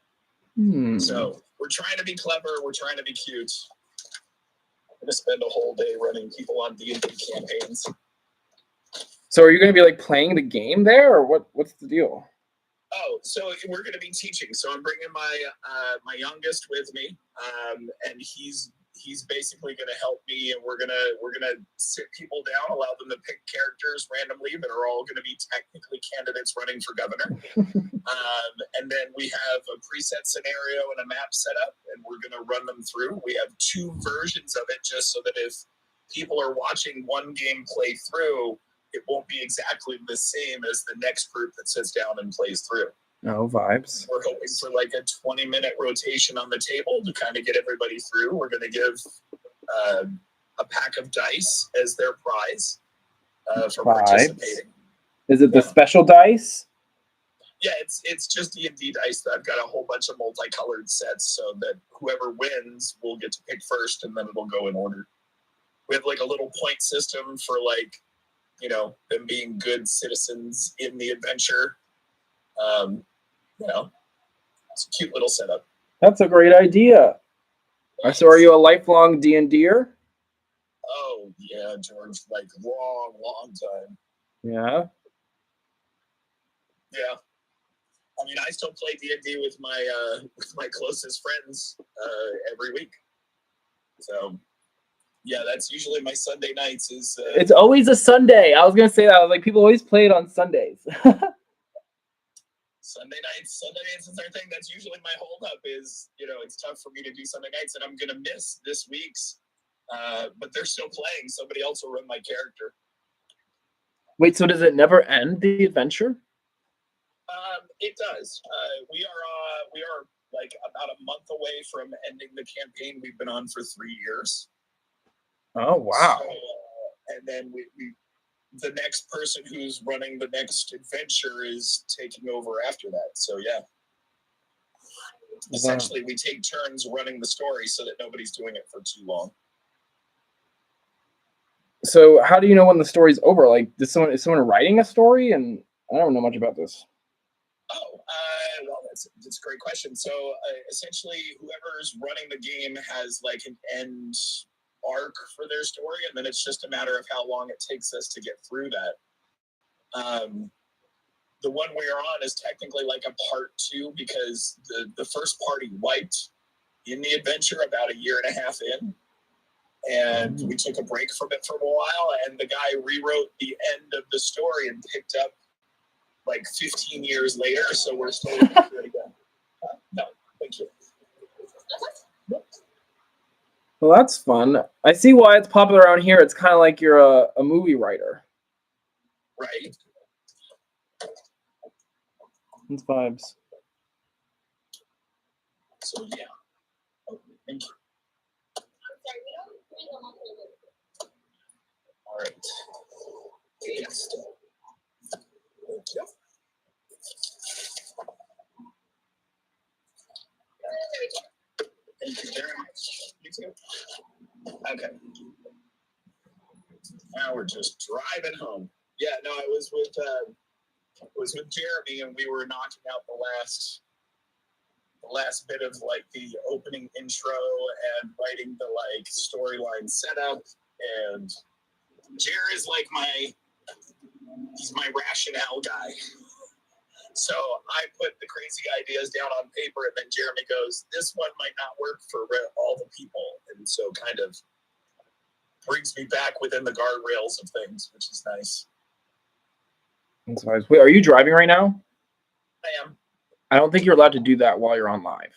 So we're trying to be clever. We're trying to be cute. I'm going to spend a whole day running people on D&D campaigns. So are you going to be like playing the game there, or what's the deal? Oh, so we're going to be teaching. So I'm bringing my youngest with me, and he's he's basically going to help me, and we're gonna sit people down, allow them to pick characters randomly that are all going to be technically candidates running for governor. And then we have a preset scenario and a map set up, and we're going to run them through. We have 2 versions of it, just so that if people are watching one game play through, it won't be exactly the same as the next group that sits down and plays through. No vibes. We're hoping for like a 20-minute rotation on the table to kind of get everybody through. We're going to give a pack of dice as their prize for participating. Is it the special dice? Yeah, it's just D&D dice. I've got a whole bunch of multicolored sets, so that whoever wins will get to pick first, and then it'll go in order. We have like a little point system for like, them being good citizens in the adventure. It's a cute little setup. That's a great idea. So are you a lifelong D&Der? Oh, yeah, George, like long time. Yeah? Yeah. I mean, I still play D&D with my closest friends every week. So, yeah, that's usually my Sunday nights. It's always a Sunday. I was going to say that. Like, people always play it on Sundays. Sunday nights is our thing. That's usually my holdup is, it's tough for me to do Sunday nights, and I'm going to miss this week's. But they're still playing. Somebody else will run my character. Wait, so does it never end, the adventure? It does. We are like about a month away from ending the campaign we've been on for 3 years. Oh, wow. So, and then we the next person who's running the next adventure is taking over after that. So, yeah. Essentially, we take turns running the story so that nobody's doing it for too long. So how do you know when the story's over? Like, is someone writing a story? And I don't know much about this. Oh, well, that's a great question. So essentially, whoever's running the game has like an end arc for their story, and then it's just a matter of how long it takes us to get through that. The one we're on is technically like a part 2 because the first party wiped in the adventure about 1.5 years in. And we took a break from it for a while, and the guy rewrote the end of the story and picked up like 15 years later, so we're still looking through it again. No, thank you. Well, that's fun. I see why it's popular around here. It's kind of like you're a movie writer. Right. It's vibes. So, yeah. Oh, thank you. All right. Yes. Thank you. Thank you very much. You too. Okay. Now we're just driving home. Yeah, no, I was with Jeremy, and we were knocking out the last bit of like the opening intro and writing the like storyline setup. And Jer is like he's my rationale guy. So I put the crazy ideas down on paper, and then Jeremy goes, this one might not work for all the people. And so kind of brings me back within the guardrails of things, which is nice. That's nice. Wait, are you driving right now? I am. I don't think you're allowed to do that while you're on live.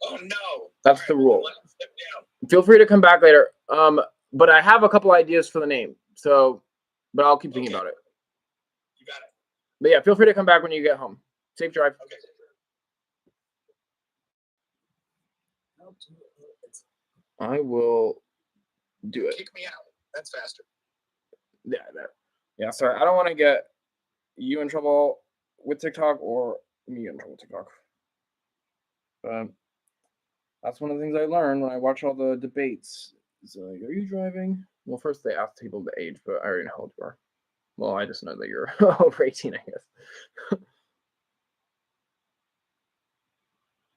Oh, no. That's the rule. Feel free to come back later. But I have a couple ideas for the name. But I'll keep thinking about it. You got it. But yeah, feel free to come back when you get home. Safe drive. Okay. I will do it. Kick me out. That's faster. Yeah, there. Yeah, sorry. I don't want to get you in trouble with TikTok or me in trouble with TikTok. But that's one of the things I learned when I watch all the debates. It's like, are you driving? Well, first they ask people the age, but I already know how old you are. Well, I just know that you're over 18, I guess.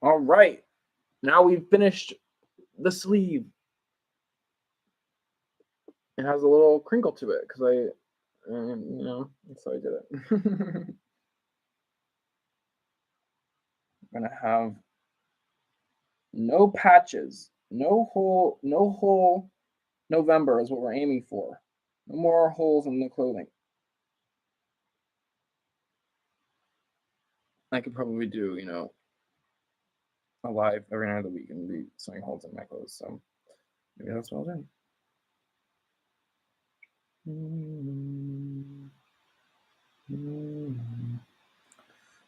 All right. Now we've finished the sleeve. It has a little crinkle to it because so I did it. I'm going to have no patches No hole November is what we're aiming for. No more holes in the clothing. I could probably do, a live every night of the week and be sewing holes in my clothes. So maybe that's what I'll do.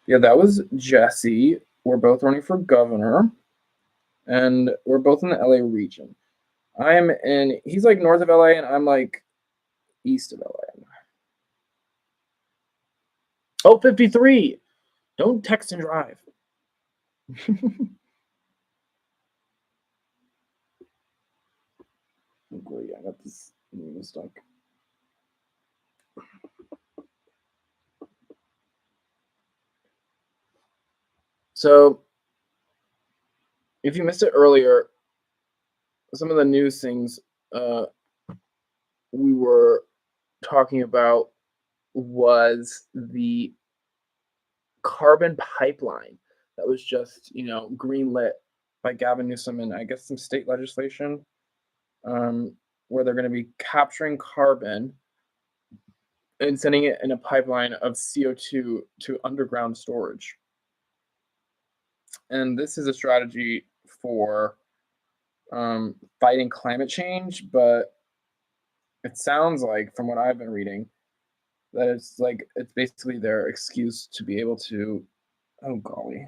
Yeah, that was Jesse. We're both running for governor, and we're both in the LA region. He's like north of LA, and I'm like east of LA. Oh, 53. Don't text and drive. Oh, great, I got this needle stuck. So, if you missed it earlier, some of the news things we were talking about was the carbon pipeline that was just, greenlit by Gavin Newsom and I guess some state legislation, where they're going to be capturing carbon and sending it in a pipeline of CO2 to underground storage. And this is a strategy for fighting climate change, but it sounds like, from what I've been reading, that it's basically their excuse to be able to. Oh golly,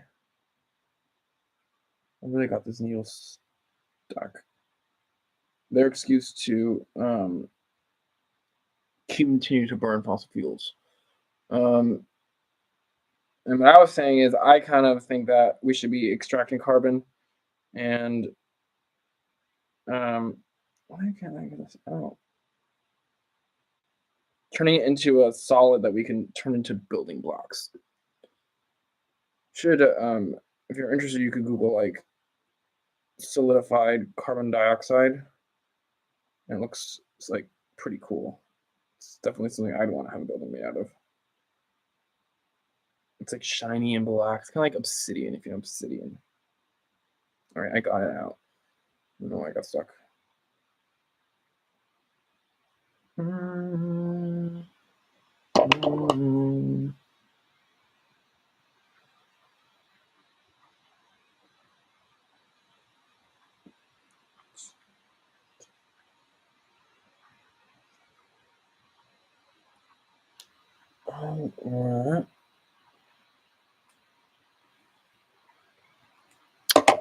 I really got this needle stuck. Their excuse to continue to burn fossil fuels. And what I was saying is, I kind of think that we should be extracting carbon and why can't I get this out? Turning it into a solid that we can turn into building blocks. Should if you're interested, you could Google like solidified carbon dioxide. And it looks like pretty cool. It's definitely something I'd want to have a building made out of. It's like shiny and black. It's kind of like obsidian, if you know obsidian. All right, I got it out. No, I got stuck.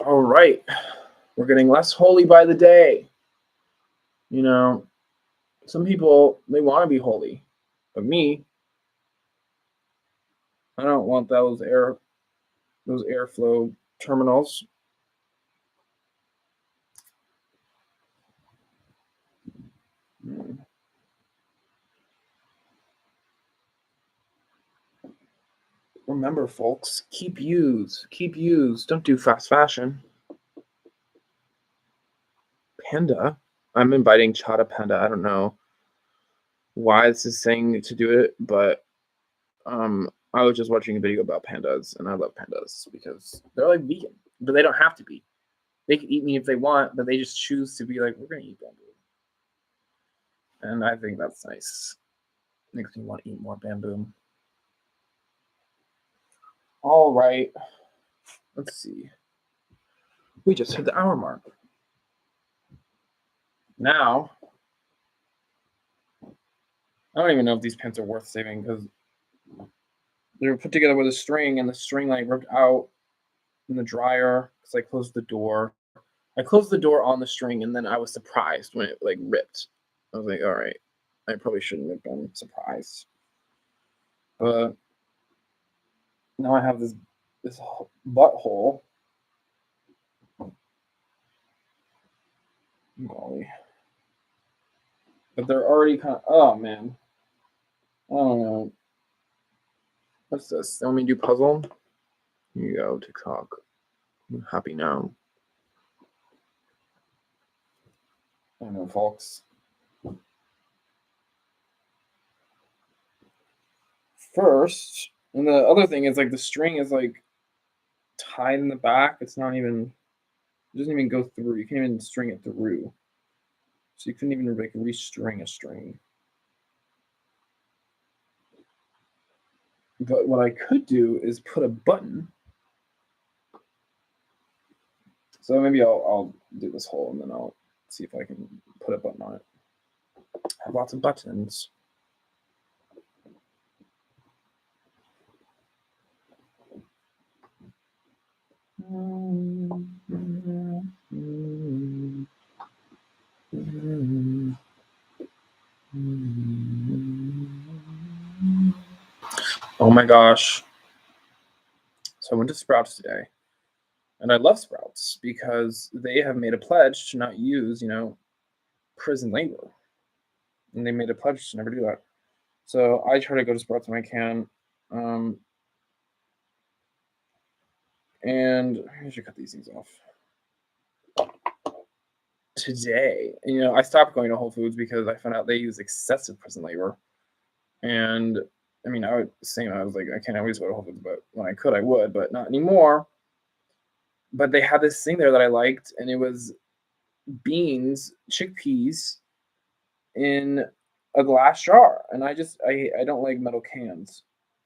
All right. We're getting less holy by the day. Some people, they want to be holy, but me, I don't want those airflow terminals. Remember, folks, keep used. Don't do fast fashion. Panda. I'm inviting Chata Panda. I don't know why this is saying to do it, but I was just watching a video about pandas, and I love pandas because they're like vegan, but they don't have to be. They can eat meat if they want, but they just choose to be like, we're gonna eat bamboo. And I think that's nice. Makes me want to eat more bamboo. All right. Let's see. We just hit the hour mark. Now, I don't even know if these pants are worth saving because they were put together with a string, and the string like ripped out in the dryer because I closed the door. I closed the door on the string, and then I was surprised when it like ripped. I was like, all right, I probably shouldn't have been surprised. But now I have this butthole. Golly. But they're already kind of, oh man. I don't know. What's this? They want me to do puzzle? Here you go, TikTok. I'm happy now. I don't know, folks. First, and the other thing is like the string is like tied in the back. It's not even It doesn't even go through. You can't even string it through. So you couldn't even like restring a string. But what I could do is put a button. So maybe I'll do this hole and then I'll see if I can put a button on it. I have lots of buttons. Oh my gosh. So I went to Sprouts today. And I love Sprouts because they have made a pledge to not use, prison labor. And they made a pledge to never do that. So I try to go to Sprouts when I can. And I should cut these things off. Today, I stopped going to Whole Foods because I found out they use excessive prison labor. And I mean, I was like, I can't always go to Whole Foods, but when I could, I would, but not anymore. But they had this thing there that I liked, and it was beans, chickpeas in a glass jar. And I don't like metal cans.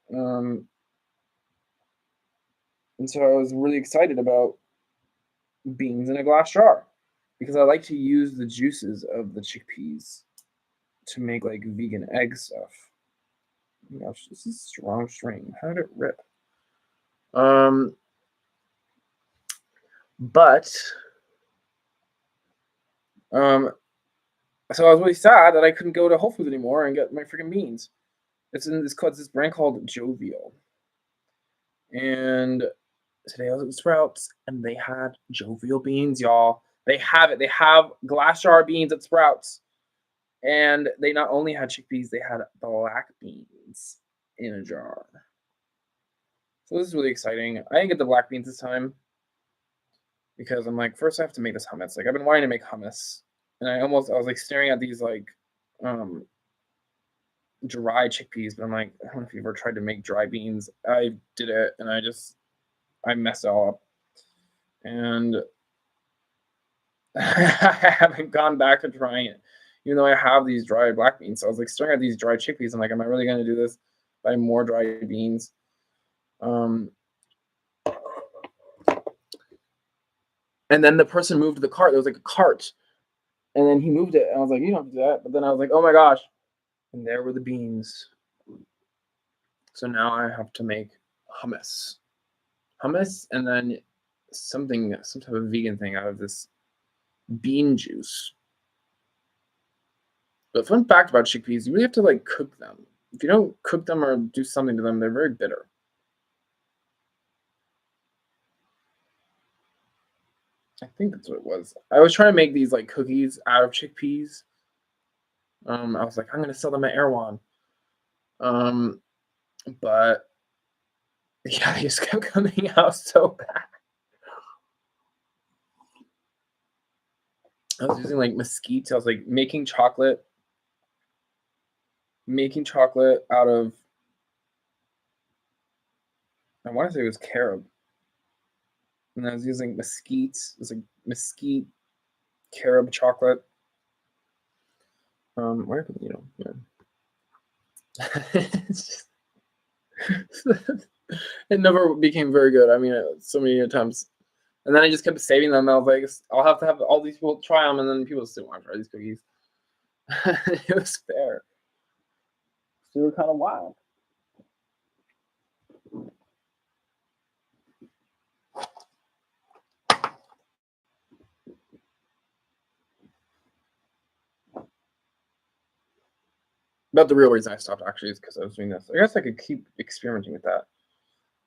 And so I was really excited about beans in a glass jar because I like to use the juices of the chickpeas to make like vegan egg stuff. Oh my gosh, this is strong string. How did it rip? So I was really sad that I couldn't go to Whole Foods anymore and get my freaking beans. It's this brand called Jovial. And today I was at Sprouts and they had Jovial beans, y'all. They have it. They have glass jar beans at Sprouts. And they not only had chickpeas, they had black beans in a jar. So this is really exciting. I didn't get the black beans this time because I'm like, first I have to make this hummus. Like I've been wanting to make hummus. And I was like staring at these like dry chickpeas, but I'm like, I don't know if you've ever tried to make dry beans. I did it and I messed it all up. And I haven't gone back to trying it, even though I have these dry black beans. So I was like staring at these dry chickpeas. I'm like, am I really going to do this? Buy more dry beans? And then the person moved the cart. There was like a cart. And then he moved it. And I was like, you don't have to do that. But then I was like, oh my gosh. And there were the beans. So now I have to make hummus. Hummus and then some type of vegan thing out of this bean juice. But fun fact about chickpeas, you really have to like cook them. If you don't cook them or do something to them, they're very bitter. I think that's what it was. I was trying to make these like cookies out of chickpeas. I was like, I'm gonna sell them at Erewhon. But yeah, they just kept coming out so bad. I was using like mesquite. I was like making chocolate out of, I want to say it was carob. And I was using mesquite. It was like mesquite carob chocolate. Where could it's just, it never became very good. I mean, so many attempts. And then I just kept saving them. I was like, I'll have to have all these people try them, and then people still want to try these cookies. It was fair. They were kind of wild. But the real reason I stopped actually is because I was doing this. I guess I could keep experimenting with that.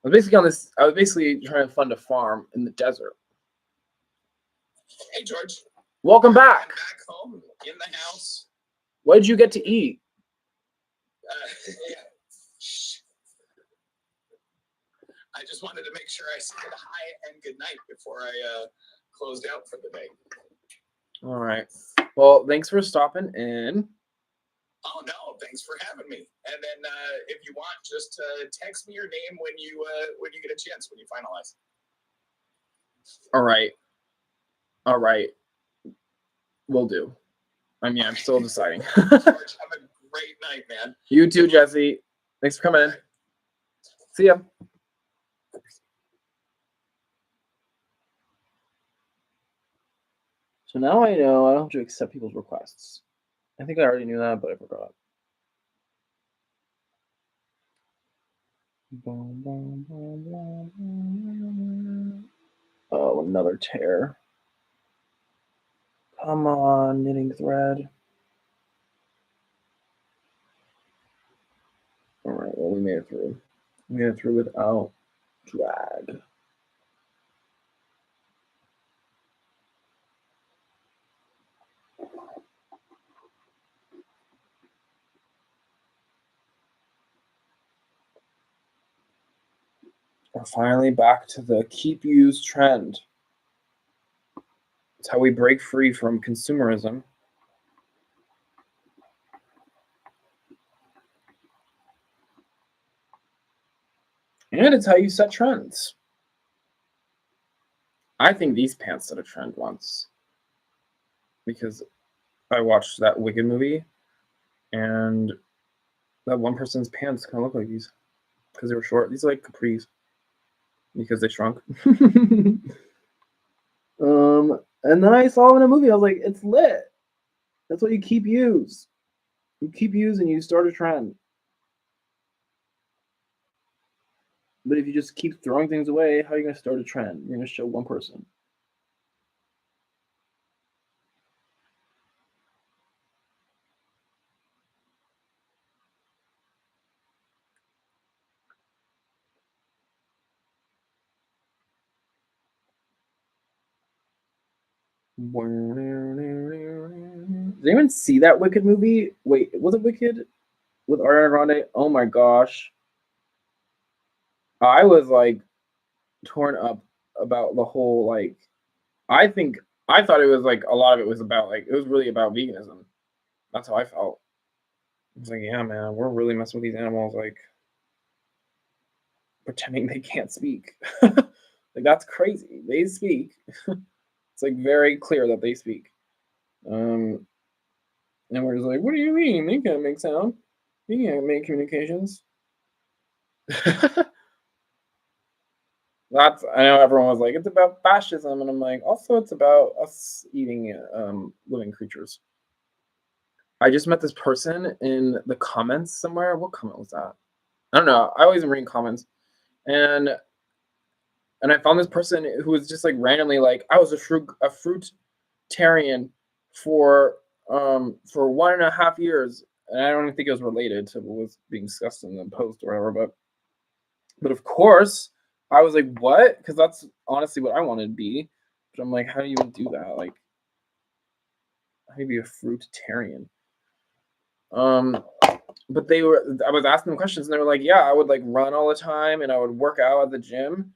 I was basically trying to fund a farm in the desert. Hey, George. Welcome back. I'm back home in the house. What did you get to eat? I just wanted to make sure I said hi and good night before I closed out for the day. All right. Well, thanks for stopping in. Oh no, thanks for having me. And then if you want, just text me your name when you get a chance, when you finalize. All right. All right. Will do. I mean, I'm still deciding. George, have a great night, man. You too, Jesse. Thanks for coming in. See ya. So now I know I don't have to accept people's requests. I think I already knew that, but I forgot. Oh, another tear. Come on, knitting thread. All right, well, we made it through. We made it through without drag. We're finally back to the keep used trend. It's how we break free from consumerism. And it's how you set trends. I think these pants set a trend once. Because I watched that Wicked movie, and that one person's pants kind of look like these. Because they were short. These are like capris. Because they shrunk. And then I saw them in a movie. I was like, it's lit. That's what you keep use. You keep using, you start a trend. But if you just keep throwing things away, how are you going to start a trend? You're going to show one person. Did anyone see that Wicked movie? Wait, was it Wicked with Ariana Grande? Oh my gosh. I was like torn up about the whole like I thought it was like a lot of it was about like it was really about veganism. That's how I felt. I was like, yeah, man, we're really messing with these animals, like pretending they can't speak. Like that's crazy. They speak. It's like very clear that they speak. And we're just like, what do you mean? They can't make sound. They can't make communications. That's I know everyone was like, it's about fascism, and I'm like, also it's about us eating living creatures. I just met this person in the comments somewhere. What comment was that? I don't know. I always am reading comments, and I found this person who was just like randomly like, I was a fruitarian for 1.5 years, and I don't even think it was related to what was being discussed in the post or whatever. But of course, I was like, what? Because that's honestly what I wanted to be. But I'm like, how do you even do that? Like, how do you be a fruitarian? But I was asking them questions, and they were like, yeah, I would like run all the time, and I would work out at the gym,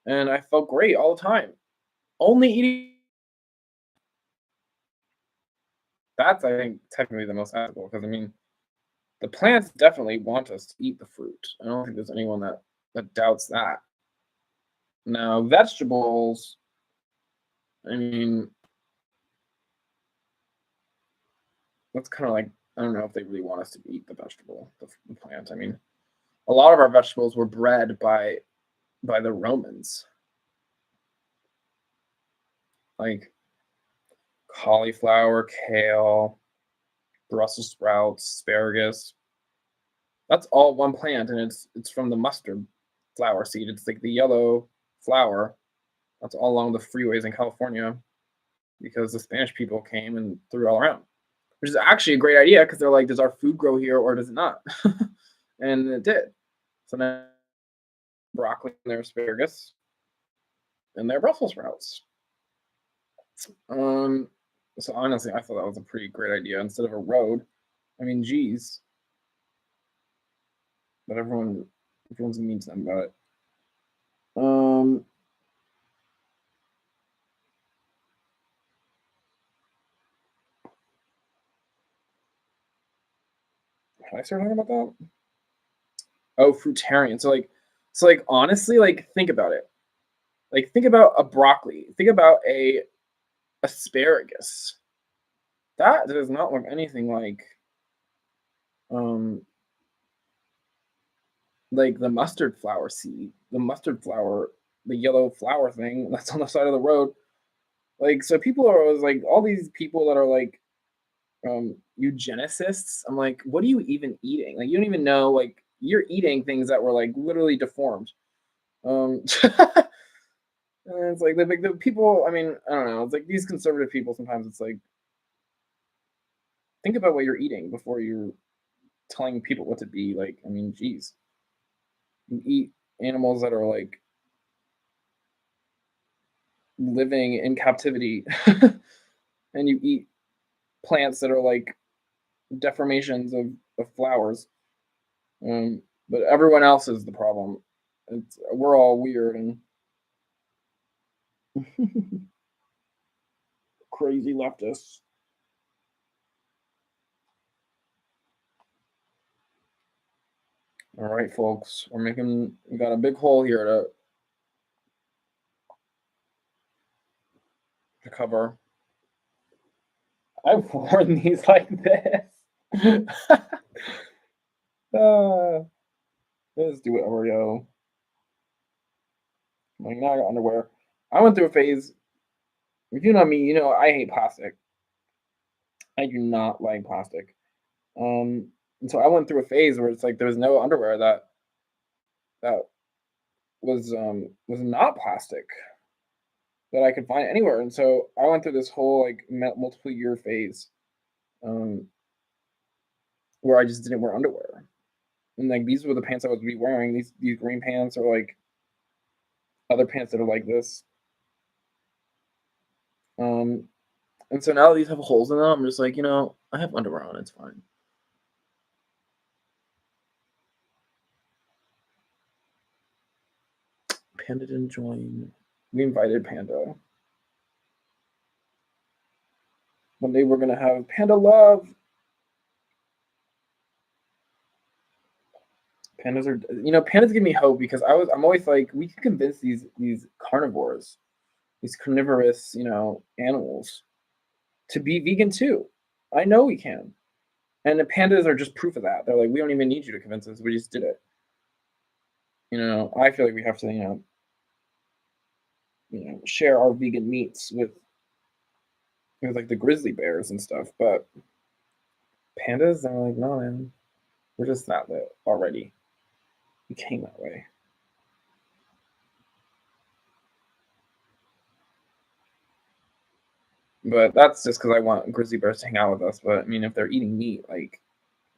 and I felt great all the time. Only eating. That's, I think, technically the most ethical, because I mean, the plants definitely want us to eat the fruit. I don't think there's anyone that doubts that. Now, vegetables, I mean, that's kind of like, I don't know if they really want us to eat the vegetable, the plant. I mean, a lot of our vegetables were bred by the Romans. Like cauliflower, kale, Brussels sprouts, asparagus. That's all one plant, and it's from the mustard flower seed. It's like the yellow flower. That's all along the freeways in California because the Spanish people came and threw it all around, which is actually a great idea because they're like, does our food grow here or does it not? And it did. So now broccoli and their asparagus and their Brussels sprouts. So honestly, I thought that was a pretty great idea instead of a road. I mean, geez. But everyone's mean to them about it. Can I start talking about that? Oh, fruitarian. So like honestly, like think about it. Like think about a broccoli. Think about a asparagus. That does not look anything like the mustard flower seed, the mustard flower, the yellow flower thing that's on the side of the road. Like, so people are always like, all these people that are like eugenicists. I'm like, what are you even eating? Like, you don't even know, like, you're eating things that were like literally deformed. And it's like the people, I mean, I don't know. It's like these conservative people, sometimes it's like, think about what you're eating before you're telling people what to be. Like, I mean, geez. You eat animals that are like living in captivity and you eat plants that are like deformations of flowers. But everyone else is the problem. We're all weird and crazy leftists. All right, folks, we got a big hole here to cover. I've worn these like this. Let's do it, Oreo. Like, now I got underwear. I went through a phase. If you know me, you know I hate plastic. I do not like plastic. And so I went through a phase where it's like there was no underwear that was not plastic that I could find anywhere. And so I went through this whole like multiple year phase where I just didn't wear underwear. And like these were the pants I was be wearing. These green pants or like other pants that are like this. And so now these have holes in them. I'm just like, I have underwear on. It's fine. Panda didn't join. We invited Panda. One day we're gonna have Panda Love. Pandas give me hope because I'm always like, we can convince these carnivores, these carnivorous, animals to be vegan too. I know we can. And the pandas are just proof of that. They're like, we don't even need you to convince us. We just did it. I feel like we have to, share our vegan meats with like the grizzly bears and stuff. But pandas, they're like, no, man, we're just that way already. We came that way. But that's just because I want grizzly bears to hang out with us. But I mean, if they're eating meat, like,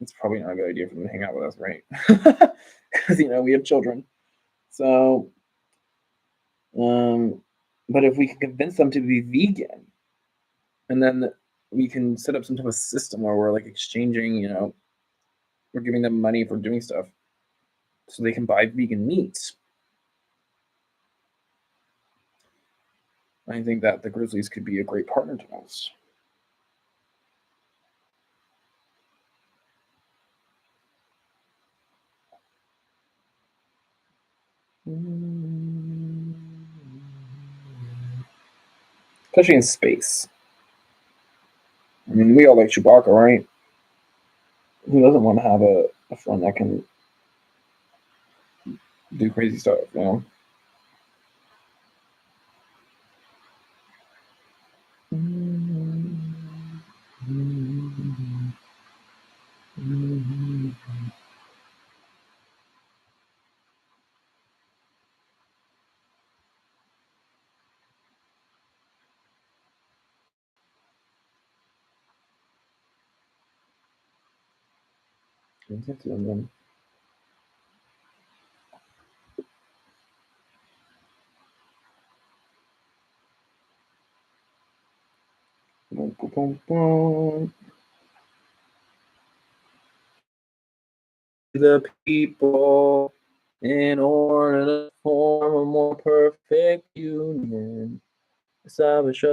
it's probably not a good idea for them to hang out with us, right? Because we have children. So, but if we can convince them to be vegan, and then we can set up some type of system where we're like exchanging, we're giving them money for doing stuff, so they can buy vegan meats. I think that the grizzlies could be a great partner to us. Especially in space. I mean, we all like Chewbacca, right? Who doesn't want to have a friend that can do crazy stuff, The people in order to form a more perfect union. Establish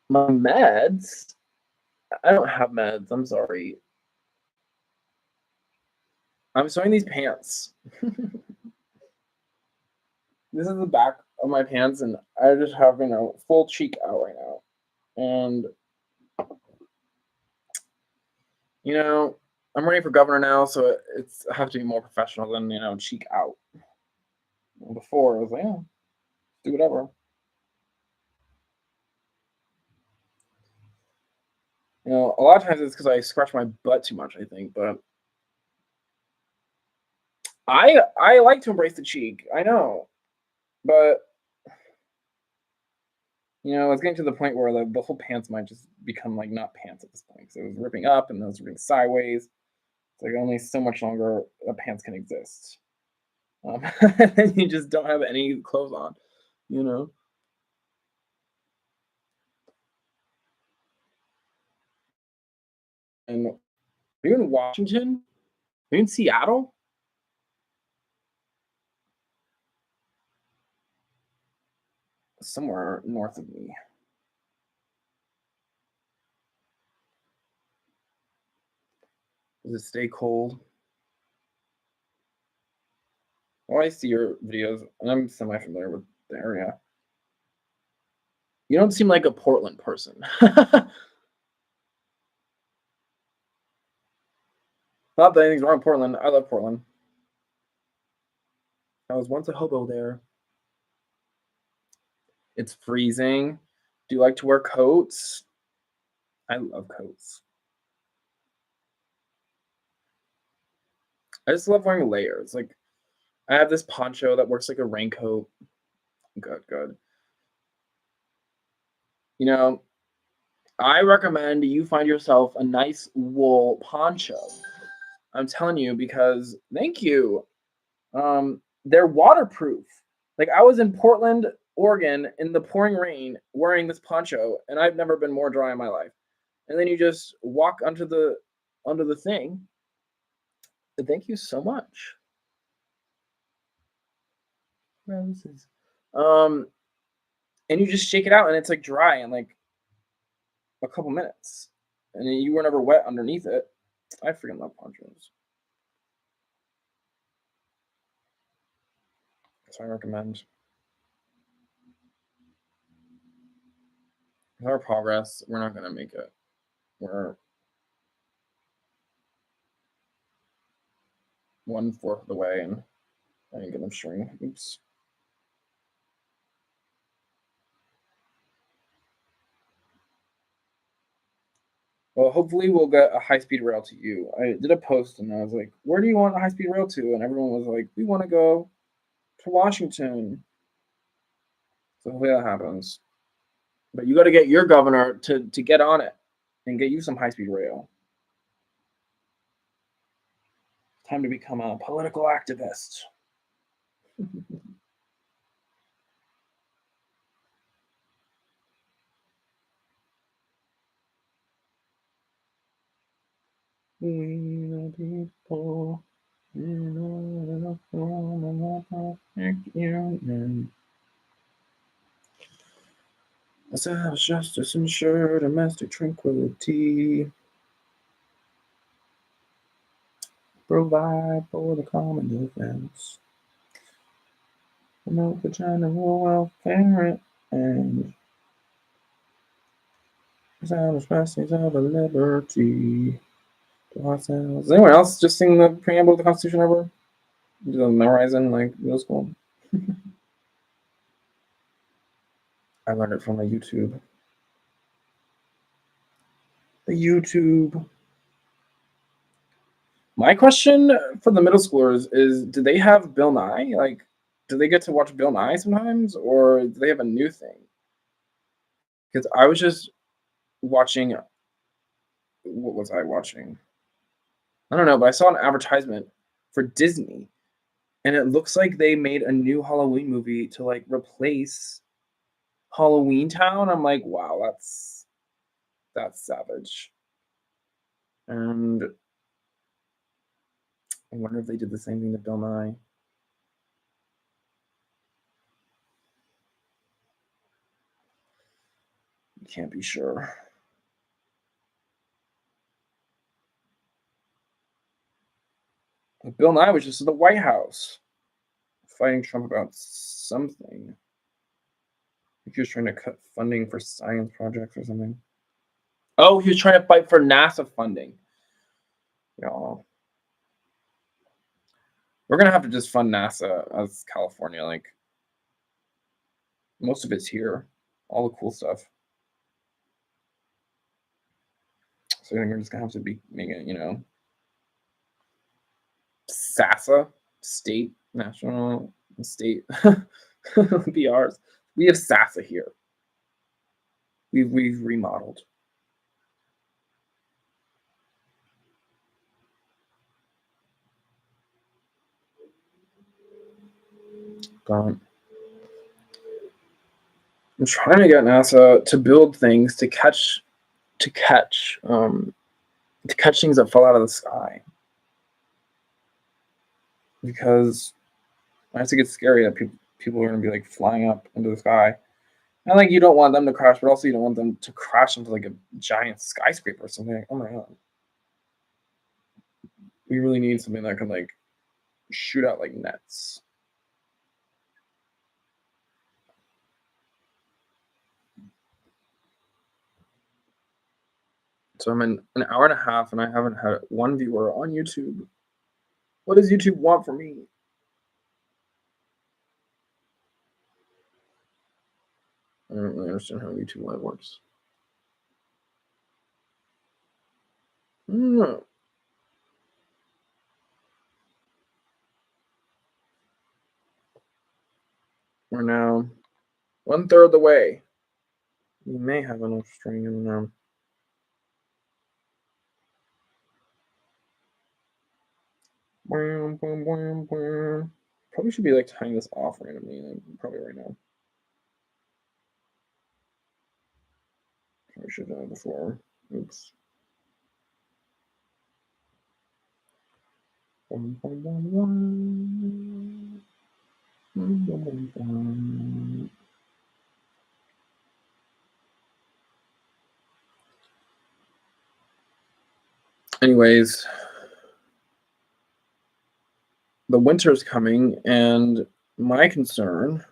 my meds. I don't have meds. I'm sorry. I'm sewing these pants. This is the back of my pants, and I just have full cheek out right now, and I'm running for governor now, so I have to be more professional than cheek out. Before I was like, yeah, do whatever. A lot of times it's because I scratch my butt too much, I think, but I like to embrace the cheek. I know, but it's getting to the point where the whole pants might just become like not pants at this point. So it was ripping up and then it was ripping sideways. It's like only so much longer a pants can exist. And you just don't have any clothes on, you know. And are you in Washington? Are you in Seattle? Somewhere north of me. Does it stay cold? Well, I see your videos, and I'm semi-familiar with the area. You don't seem like a Portland person. Not that anything's wrong with Portland. I love Portland. I was once a hobo there. It's freezing. Do you like to wear coats? I love coats. I just love wearing layers. Like, I have this poncho that works like a raincoat. Good. I recommend you find yourself a nice wool poncho. I'm telling you because thank you. They're waterproof. Like I was in Portland, Oregon in the pouring rain wearing this poncho, and I've never been more dry in my life. And then you just walk under the thing. Thank you so much. Roses. And you just shake it out, and it's like dry in like a couple minutes, and you were never wet underneath it. I freaking love ponchos. So I recommend. With our progress, we're not gonna make it. We're 1/4 of the way, and I didn't get them string. Oops. Well, hopefully we'll get a high-speed rail to you. I did a post and I was like, where do you want a high-speed rail to? And everyone was like, we want to go to Washington. So hopefully that happens. But you got to get your governor to get on it and get you some high-speed rail. Time to become a political activist. We the people. Establish justice, ensure domestic tranquility. Provide for the common defense. Promote the general welfare and establish blessings of a liberty to ourselves. Does anyone else just sing the preamble of the Constitution ever? Do the memorizing like middle school? I learned it from the YouTube. The YouTube. My question for the middle schoolers is, do they have Bill Nye? Like, do they get to watch Bill Nye sometimes, or do they have a new thing? Because I was just watching. What was I watching? I don't know, but I saw an advertisement for Disney, and it looks like they made a new Halloween movie to like replace Halloween Town. I'm like, wow, that's savage. And I wonder if they did the same thing to Bill Nye. You can't be sure. But Bill Nye was just in the White House fighting Trump about something. He was trying to cut funding for science projects or something. Oh, he was trying to fight for NASA funding. Y'all. We're gonna have to just fund NASA as California. Like, most of it's here. All the cool stuff. So I think we're just gonna have to be making it, SASA, state, national, state, PRs. We have SASA here. We've remodeled. I'm trying to get NASA to build things to catch things that fall out of the sky. Because I think it's scary that people are going to be like flying up into the sky. And like you don't want them to crash, but also you don't want them to crash into like a giant skyscraper or something. Like, oh my god. We really need something that can like shoot out like nets. So I'm in an hour and a half and I haven't had one viewer on YouTube. What does YouTube want from me? I don't really understand how YouTube Live works. No. We're now 1/3 of the way. We may have enough string in there. Probably should be like tying this off randomly, like, probably right now. I should have done it before. Oops. Anyways, the winter's coming, and my concern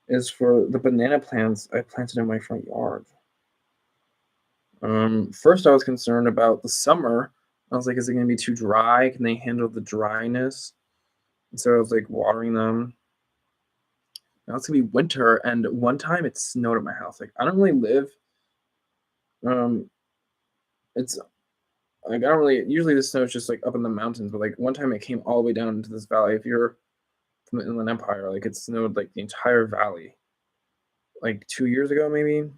is for the banana plants I planted in my front yard. First, I was concerned about the summer. I was like, is it going to be too dry? Can they handle the dryness? And so I was like watering them. Now it's gonna be winter, and one time it snowed at my house. Like I don't really live. It's like I don't really. Usually the snow is just like up in the mountains, but like one time it came all the way down into this valley. If you're from the Inland Empire, like it snowed like the entire valley. Like 2 years ago, maybe.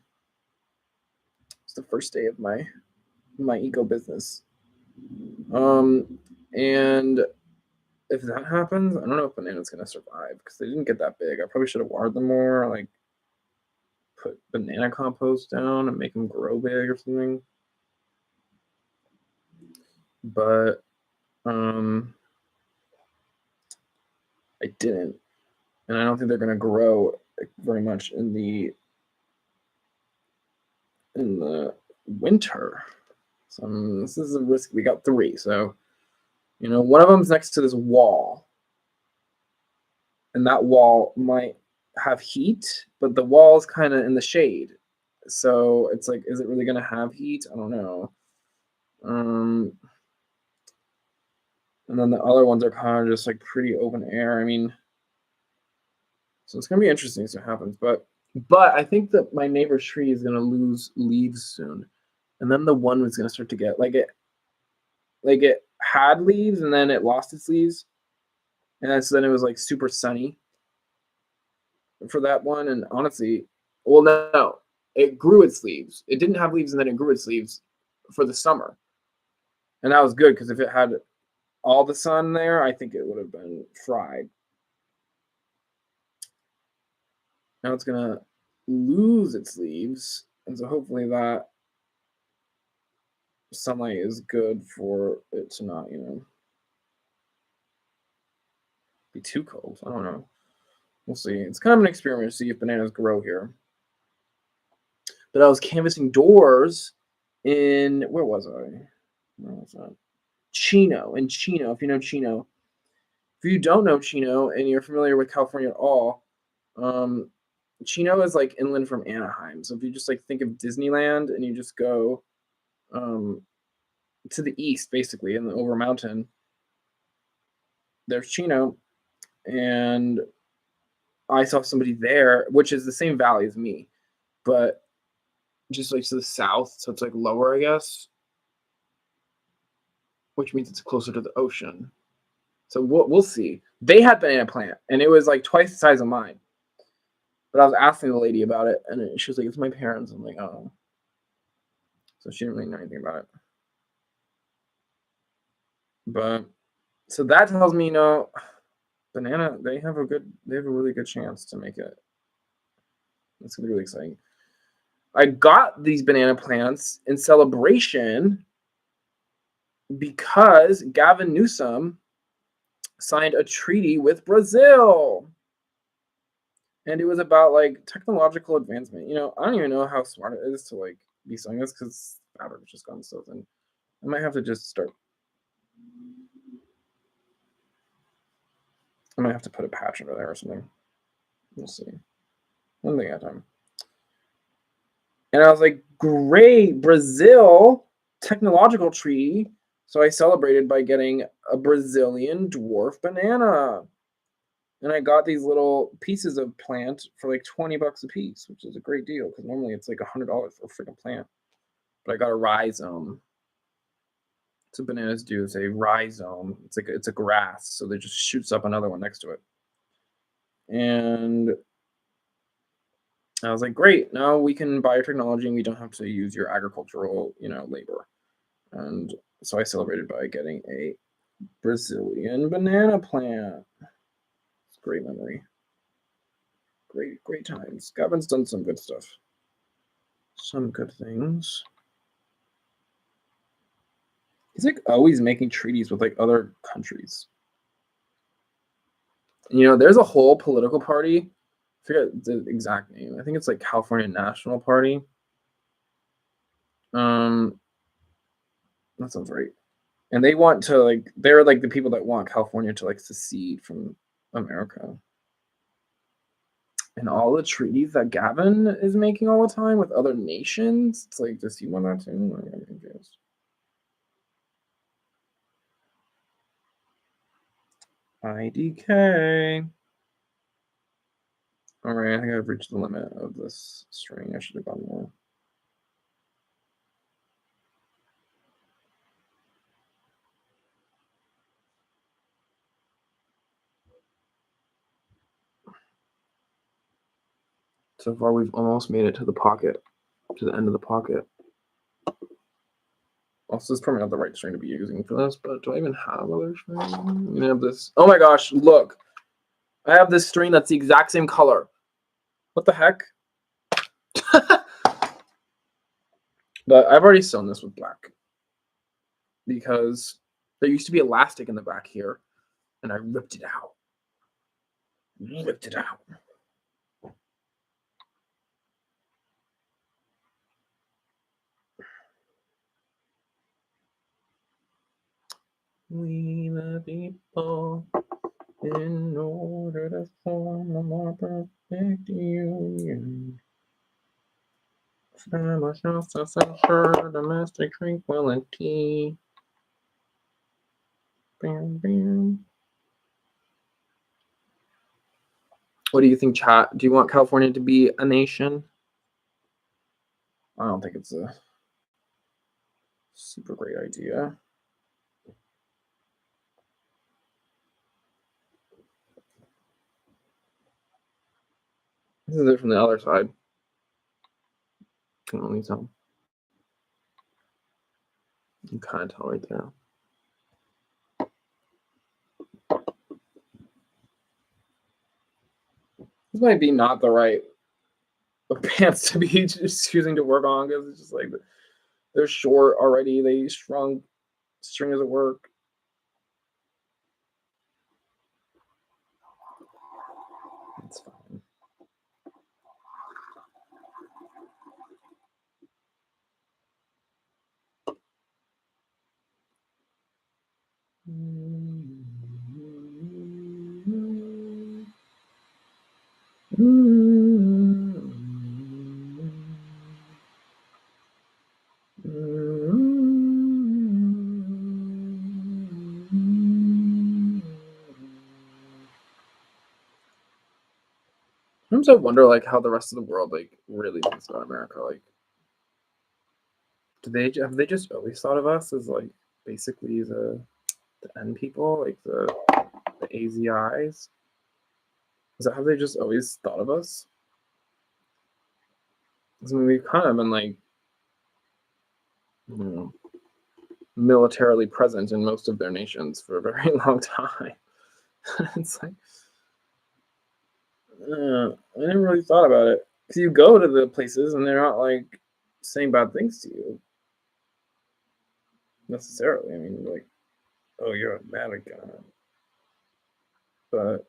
It's the first day of my eco business. And if that happens, I don't know if banana's gonna survive because they didn't get that big. I probably should have watered them more, like put banana compost down and make them grow big or something. But I didn't, and I don't think they're gonna grow very much in the winter. So this is a risk. We got 3, so one of them's next to this wall, and that wall might have heat, but the wall is kind of in the shade, so it's like, is it really gonna have heat? I don't know. And then the other ones are kind of just like pretty open air. I mean, so it's gonna be interesting to see what happens. But I think that my neighbor's tree is gonna lose leaves soon, and then the one was gonna start to get like it had leaves and then it lost its leaves, and so then it was like super sunny for that one. And honestly, well, no, it grew its leaves. It didn't have leaves and then it grew its leaves for the summer, and that was good because if it had all the sun there, I think it would have been fried. Now it's gonna lose its leaves, and so hopefully that sunlight is good for it to not, be too cold. I don't know. We'll see. It's kind of an experiment to see if bananas grow here. But I was canvassing doors in, where was I? Where was that? Chino. In Chino, if you know Chino. If you don't know Chino and you're familiar with California at all, Chino is like inland from Anaheim. So if you just like think of Disneyland and you just go to the east, basically, and over a mountain, there's Chino. And I saw somebody there, which is the same valley as me, but just like to the south. So it's like lower, I guess, which means it's closer to the ocean. So we'll see. They had banana plant, and it was like twice the size of mine. But I was asking the lady about it, and she was like, "It's my parents." I'm like, "Oh." So she didn't really know anything about it. But so that tells me, banana, they have a really good chance to make it. It's gonna be really exciting. I got these banana plants in celebration because Gavin Newsom signed a treaty with Brazil. And it was about like technological advancement. I don't even know how smart it is to like be saying this because battery's just gone so thin. I might have to just start. I might have to put a patch under there or something. We'll see. One thing at a time. And I was like, great, Brazil technological treaty. So I celebrated by getting a Brazilian dwarf banana. And I got these little pieces of plant for like $20 a piece, which is a great deal because normally it's like $100 for a freaking plant. But I got a rhizome. So bananas do is a rhizome. It's a grass, so they just shoots up another one next to it. And I was like, great, now we can biotechnology and we don't have to use your agricultural, labor. And so I celebrated by getting a Brazilian banana plant. It's a great memory. Great times. Gavin's done some good stuff. Some good things. He's like always making treaties with like other countries. There's a whole political party. I forget the exact name. I think it's like California National Party. That sounds right. And they want to like they're like the people that want California to like secede from America. And all the treaties that Gavin is making all the time with other nations, it's like, does he want that too? I'm confused. IDK. All right, I think I've reached the limit of this string. I should have gone more. So far, we've almost made it to the pocket, to the end of the pocket. Also, this is probably not the right string to be using for this, but do I even have other string? I have this. Oh my gosh, look. I have this string that's the exact same color. What the heck? But I've already sewn this with black because there used to be elastic in the back here, and I ripped it out. We the people, in order to form a more perfect union, establish ourselves ensure domestic tranquility. Bam, bam. What do you think, chat? Do you want California to be a nation? I don't think it's a super great idea. This is it from the other side. Can only tell. You can kind of tell right there. This might be not the right pants to be just choosing to work on because it's just like they're short already. They shrunk. String doesn't work. That's fine. Sometimes I wonder, like, how the rest of the world, like, really thinks about America. Like, have they just always thought of us as, like, basically the N people, like the AZIs? Is that how they just always thought of us? Because I mean, we've kind of been, like, you know, militarily present in most of their nations for a very long time. It's like, I never really thought about it. Because you go to the places and they're not, like, saying bad things to you necessarily. I mean, like, oh, you're a American. But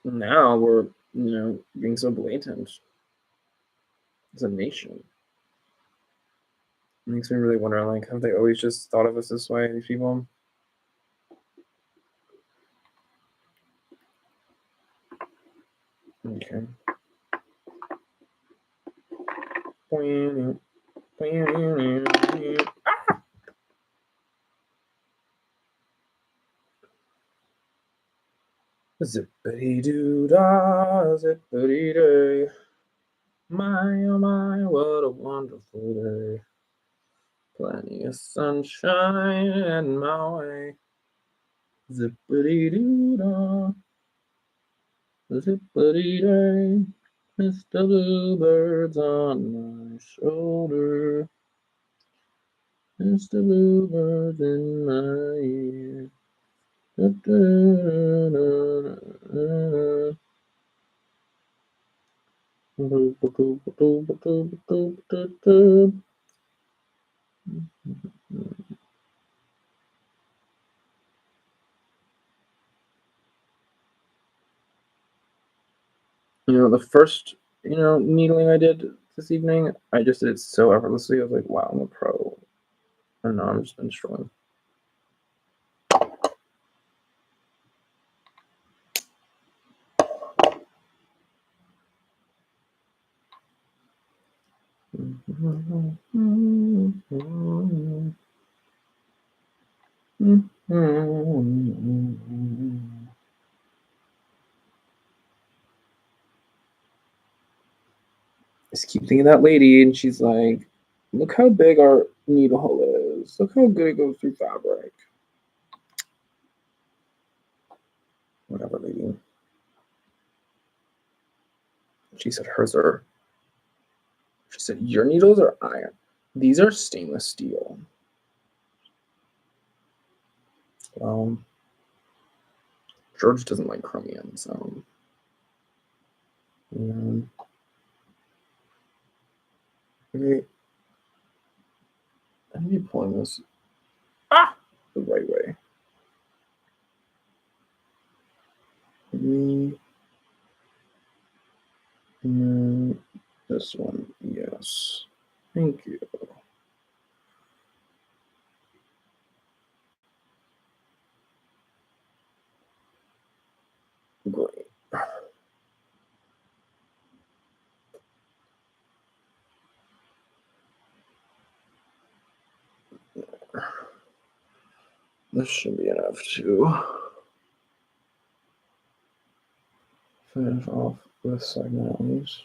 now we're, being so blatant as a nation. It makes me really wonder, like, have they always just thought of us this way, these people? Okay. Zippity doo dah, zippity day. My oh my, what a wonderful day. Plenty of sunshine in my way. Zippity doo dah, zippity day. Mr. Bluebird's on my shoulder. Mr. Bluebird's in my ear. Da, da, da, da, da. The first, needling I did this evening, I just did it so effortlessly. I was like, wow, I'm a pro. And now I'm just been struggling. Just keep thinking of that lady, and she's like, look how big our needle hole is. Look how good it goes through fabric. Whatever, lady. She said hers are. She said, your needles are iron. These are stainless steel. George doesn't like chromium, so. Okay. I'm gonna be pulling this the right way. And this one, yes. Thank you. Great. This should be enough to finish off this segment at least.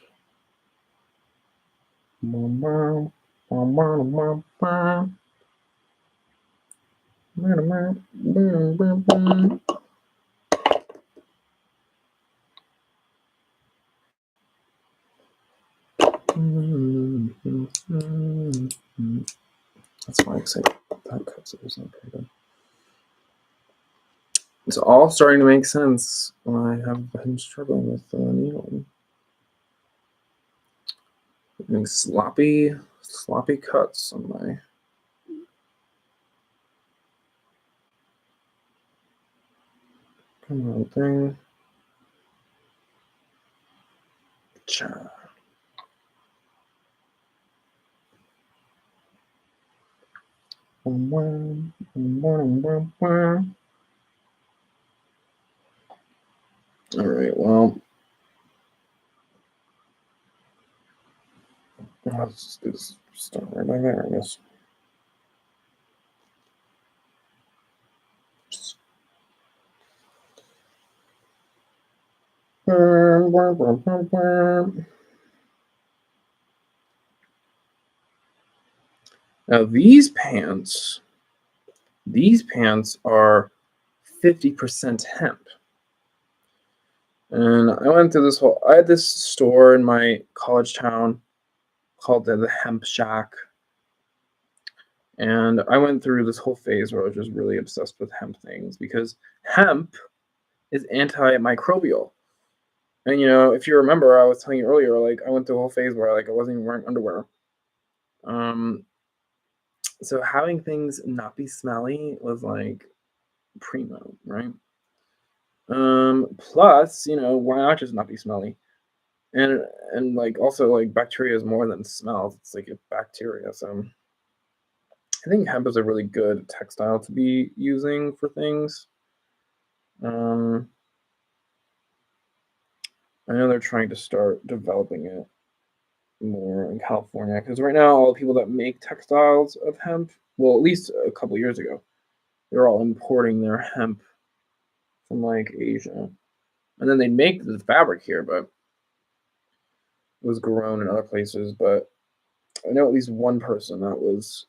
That's why I say that cuts it was not very good. It's all starting to make sense. I have been struggling with the needle. Doing sloppy cuts on my thing. Cha. All right, well, let's do this stuff right by there, I guess. Now these pants are 50% hemp. And I went through I had this store in my college town called the Hemp Shack. And I went through this whole phase where I was just really obsessed with hemp things because hemp is antimicrobial. And if you remember, I was telling you earlier, like I went through a whole phase where I wasn't even wearing underwear. So having things not be smelly was like primo, right? Plus, why not just not be smelly? And like also like bacteria is more than smells. It's like a bacteria. So I think hemp is a really good textile to be using for things. I know they're trying to start developing it more in California because right now all the people that make textiles of hemp, well, at least a couple years ago, they're all importing their hemp from like Asia, and then they make the fabric here, but it was grown in other places. But I know at least one person that was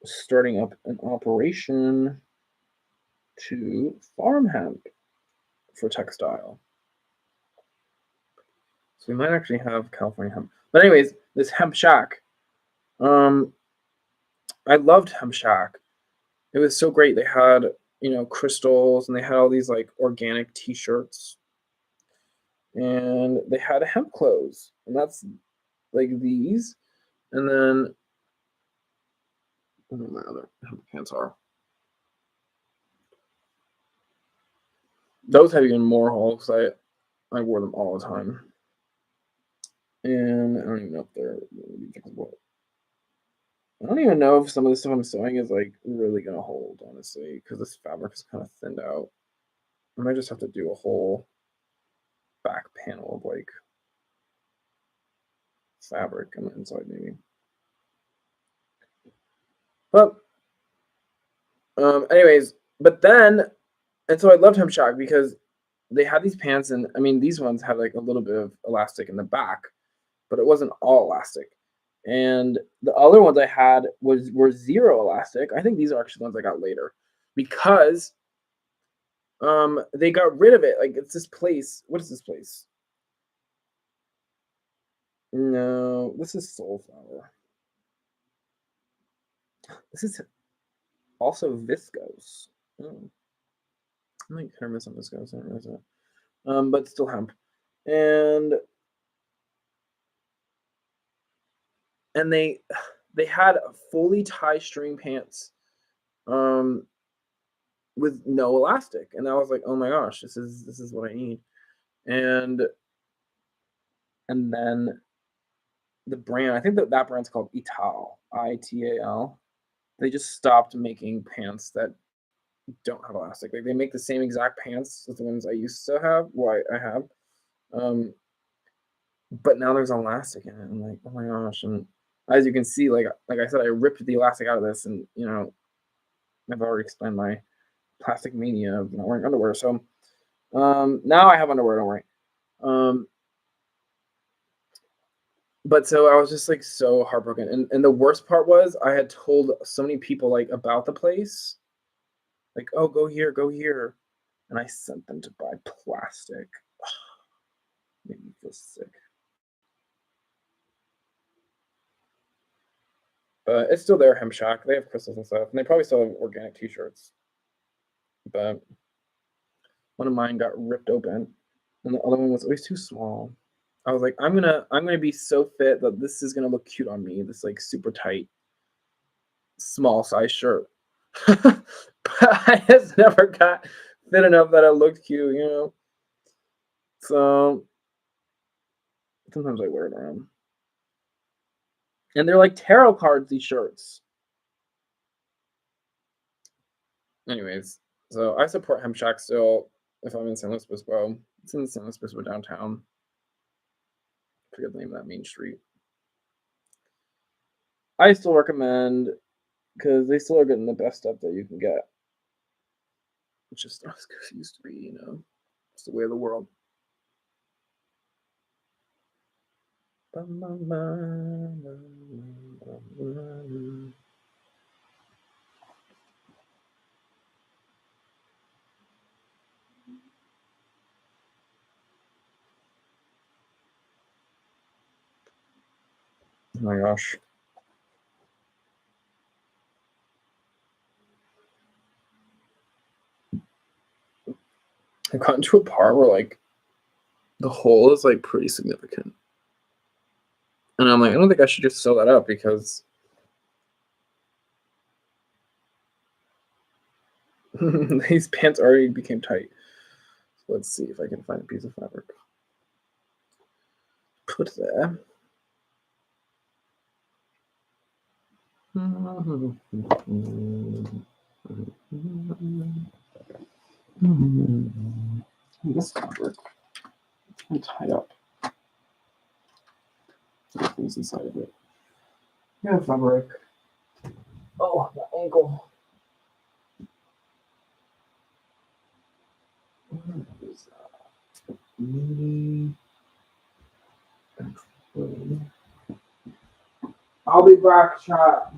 starting up an operation to farm hemp for textile. So we might actually have California hemp. But anyways, this Hemp Shack. I loved Hemp Shack. It was so great. They had, crystals and they had all these like organic t-shirts. And they had hemp clothes. And that's like these. And then I don't know what my other hemp pants are. Those have even more holes because I wore them all the time. And I don't even know if they're really fixable. I don't even know if some of the stuff I'm sewing is like really gonna hold, honestly, because this fabric is kind of thinned out. I might just have to do a whole back panel of like fabric on the inside, maybe. But anyways, and so I loved Hemp Shack because they had these pants, and I mean these ones had like a little bit of elastic in the back, but it wasn't all elastic. And the other ones I had were zero elastic. I think these are actually the ones I got later because they got rid of it. Like it's this place. What is this place? No, this is Soulflower. This is also viscose. Oh. I might kind of miss on viscose. I don't realize that. But still hemp. And they had fully tie string pants with no elastic. And I was like, oh my gosh, this is what I need. And then the brand, I think that brand's called Ital, Ital. They just stopped making pants that don't have elastic. Like they make the same exact pants as the ones I used to have. I have. But now there's elastic in it. I'm like, oh my gosh. And as you can see, like I said, I ripped the elastic out of this, and I've already explained my plastic mania of not wearing underwear. So now I have underwear, don't worry. But so I was just like so heartbroken. And the worst part was I had told so many people like about the place. Like, oh, go here, go here. And I sent them to buy plastic. Made me feel sick. But it's still there, Hemp Shack. They have crystals and stuff. And they probably still have organic t-shirts. But one of mine got ripped open. And the other one was always too small. I was like, I'm gonna be so fit that this is gonna look cute on me. This like super tight, small size shirt. But I just never got fit enough that it looked cute. So sometimes I wear it around. And they're like tarot cards, these shirts. Anyways, so I support Hemp Shack still if I'm in San Luis Obispo. It's in San Luis Obispo downtown. I forget the name of that main street. I still recommend because they still are getting the best stuff that you can get. It's just not as good as it used to be, It's the way of the world. Oh my gosh. I've gotten to a part where like the hole is like pretty significant. And I'm like, I don't think I should just sew that up because these pants already became tight. So let's see if I can find a piece of fabric. Put there. This fabric can tie up things inside of it. Yeah, fabric. Oh, the ankle. What is that? Maybe. I'll be back, chat.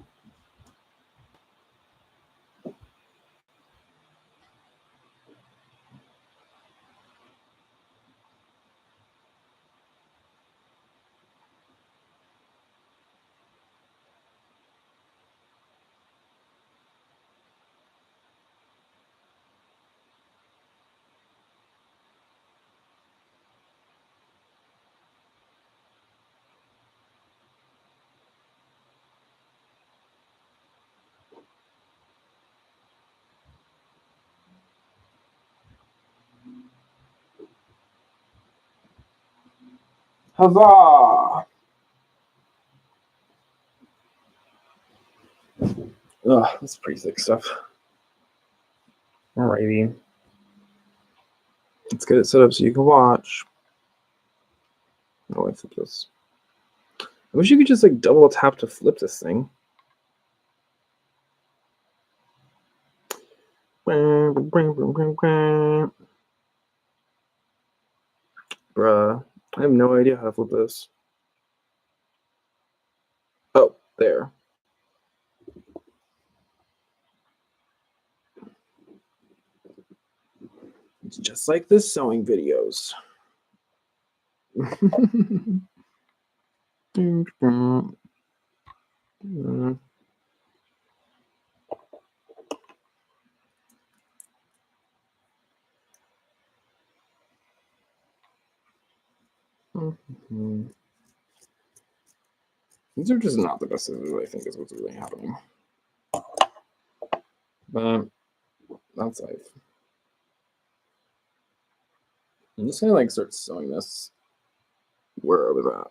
Huzzah! Ugh, that's pretty thick stuff. Alrighty. Let's get it set up so you can watch. Oh, I flip this. I wish you could just like double tap to flip this thing. Bruh, I have no idea how to flip this. Oh, there. It's just like the sewing videos. These are just not the best scissors, I think, is what's really happening. But that's life. I'm just gonna like start sewing this where I was at.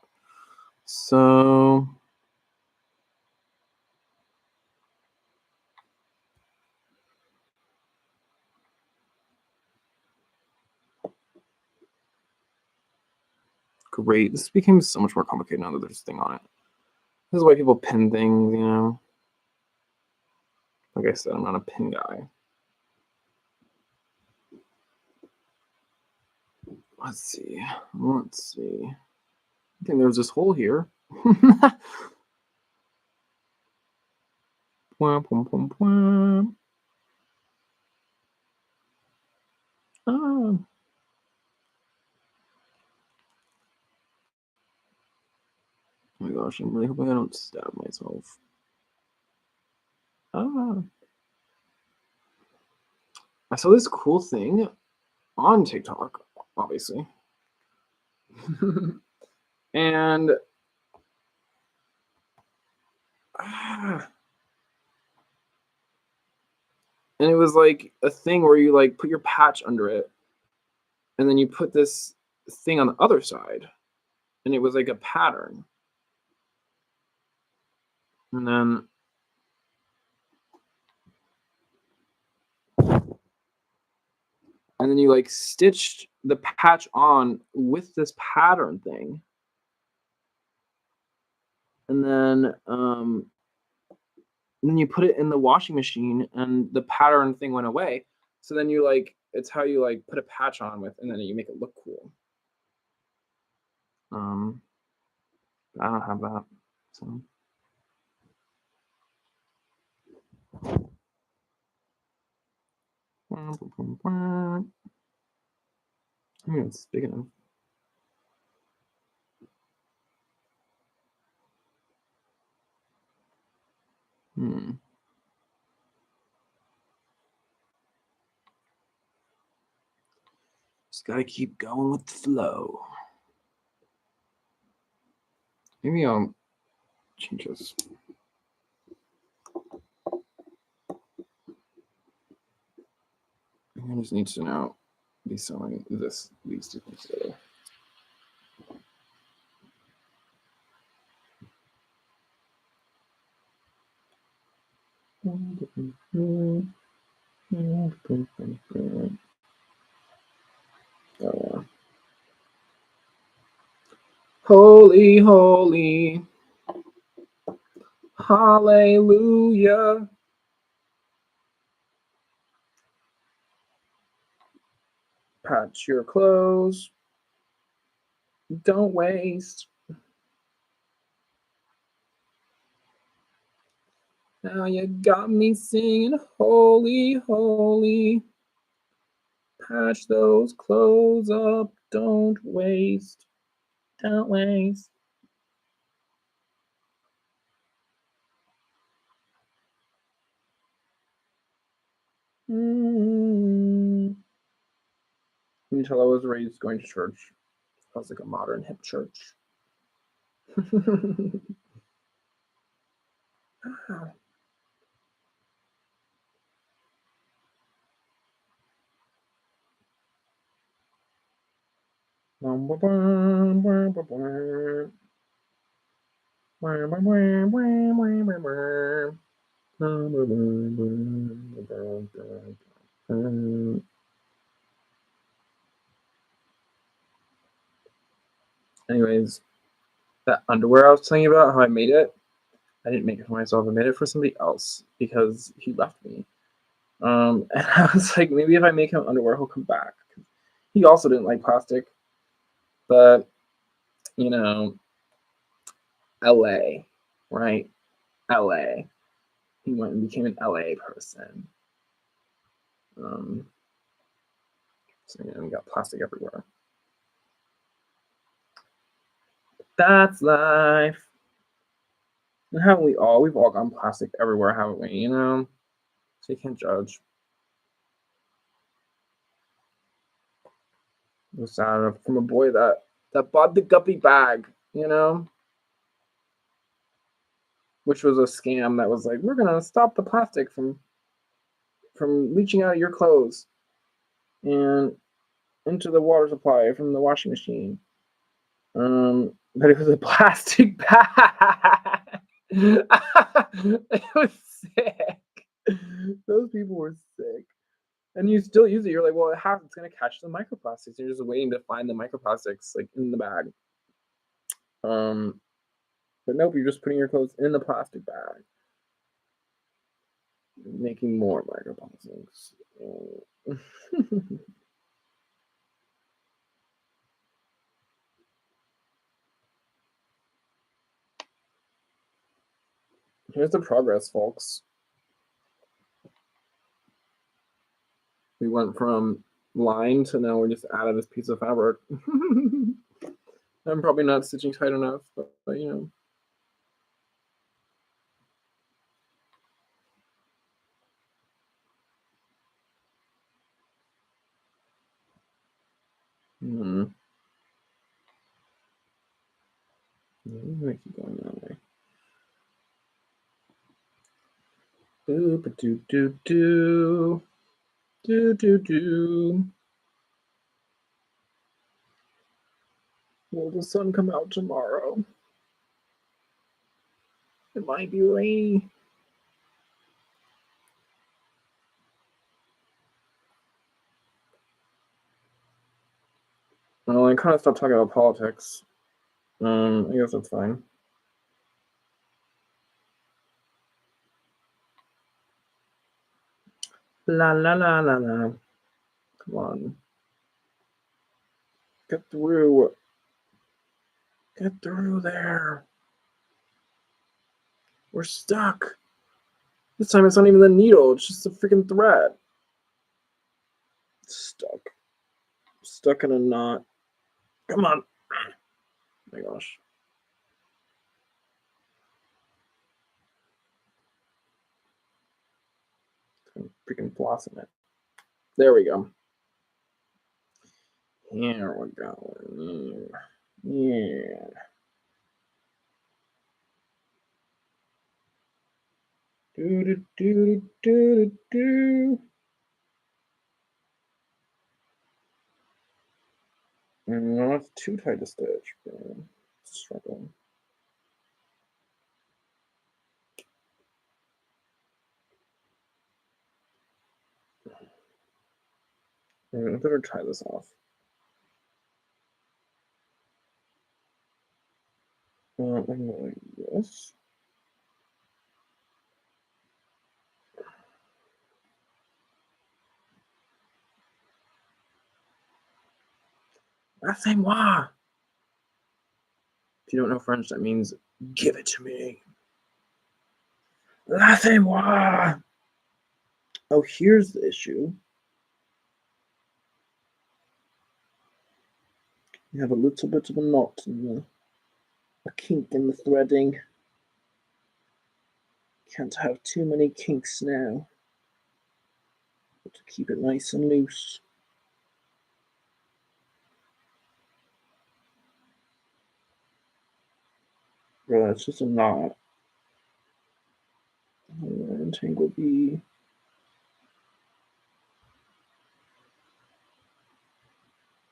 So great. This became so much more complicated now that there's a thing on it. This is why people pin things, you know. Like I said, I'm not a pin guy. Let's see. I think there's this hole here. Oh. Oh my gosh, I'm really hoping I don't stab myself. I saw this cool thing on TikTok, obviously. And it was like a thing where you like put your patch under it and then you put this thing on the other side and it was like a pattern. And then you like stitched the patch on with this pattern thing. And then you put it in the washing machine and the pattern thing went away. So then you like, it's how you like put a patch on with, and then you make it look cool. I don't have that. So. I mean, it's big enough. Just gotta keep going with the flow. Maybe I'll change this. I just need to now be selling these two things together. Oh. Holy, holy, hallelujah. Patch your clothes. Don't waste. Now you got me singing, holy, holy. Patch those clothes up. Don't waste. Don't waste. Until I was raised going to church. I was like a modern hip church. Anyways, that underwear I was telling you about, how I made it, I didn't make it for myself. I made it for somebody else because he left me. And I was like, maybe if I make him underwear, he'll come back. He also didn't like plastic, but you know, LA, right? LA. He went and became an LA person. So we got plastic everywhere. That's life. And haven't we all? We've all gone plastic everywhere, haven't we? You know, so you can't judge. It was sad from a boy that bought the guppy bag, you know, which was a scam that was like, we're gonna stop the plastic from leaching out of your clothes and into the water supply from the washing machine. But it was a plastic bag. It was sick. Those people were sick. And you still use it. You're like, well, it's gonna catch the microplastics. You're just waiting to find the microplastics like in the bag. But nope, you're just putting your clothes in the plastic bag, making more microplastics. Here's the progress, folks. We went from line to now we're just out of this piece of fabric. I'm probably not stitching tight enough, but you know. I'm gonna keep going that way. Do. Will the sun come out tomorrow? It might be rainy. Well, I kind of stopped talking about politics. I guess that's fine. La la la la la. Come on. Get through. Get through there. We're stuck. This time it's not even the needle, it's just a freaking thread. Stuck. Stuck in a knot. Come on. Oh my gosh. I'm freaking flossing it. There we go. Here we go. Yeah. Do. No, it's too tight a stitch. Man. Struggling. I better tie this off. I'm going like this. Laissez-moi. If you don't know French, that means give it to me. Laissez-moi. Oh, here's the issue. You have a little bit of a knot in a kink in the threading. Can't have too many kinks now. Got to keep it nice and loose. Bro, it's just a knot. Untangle B.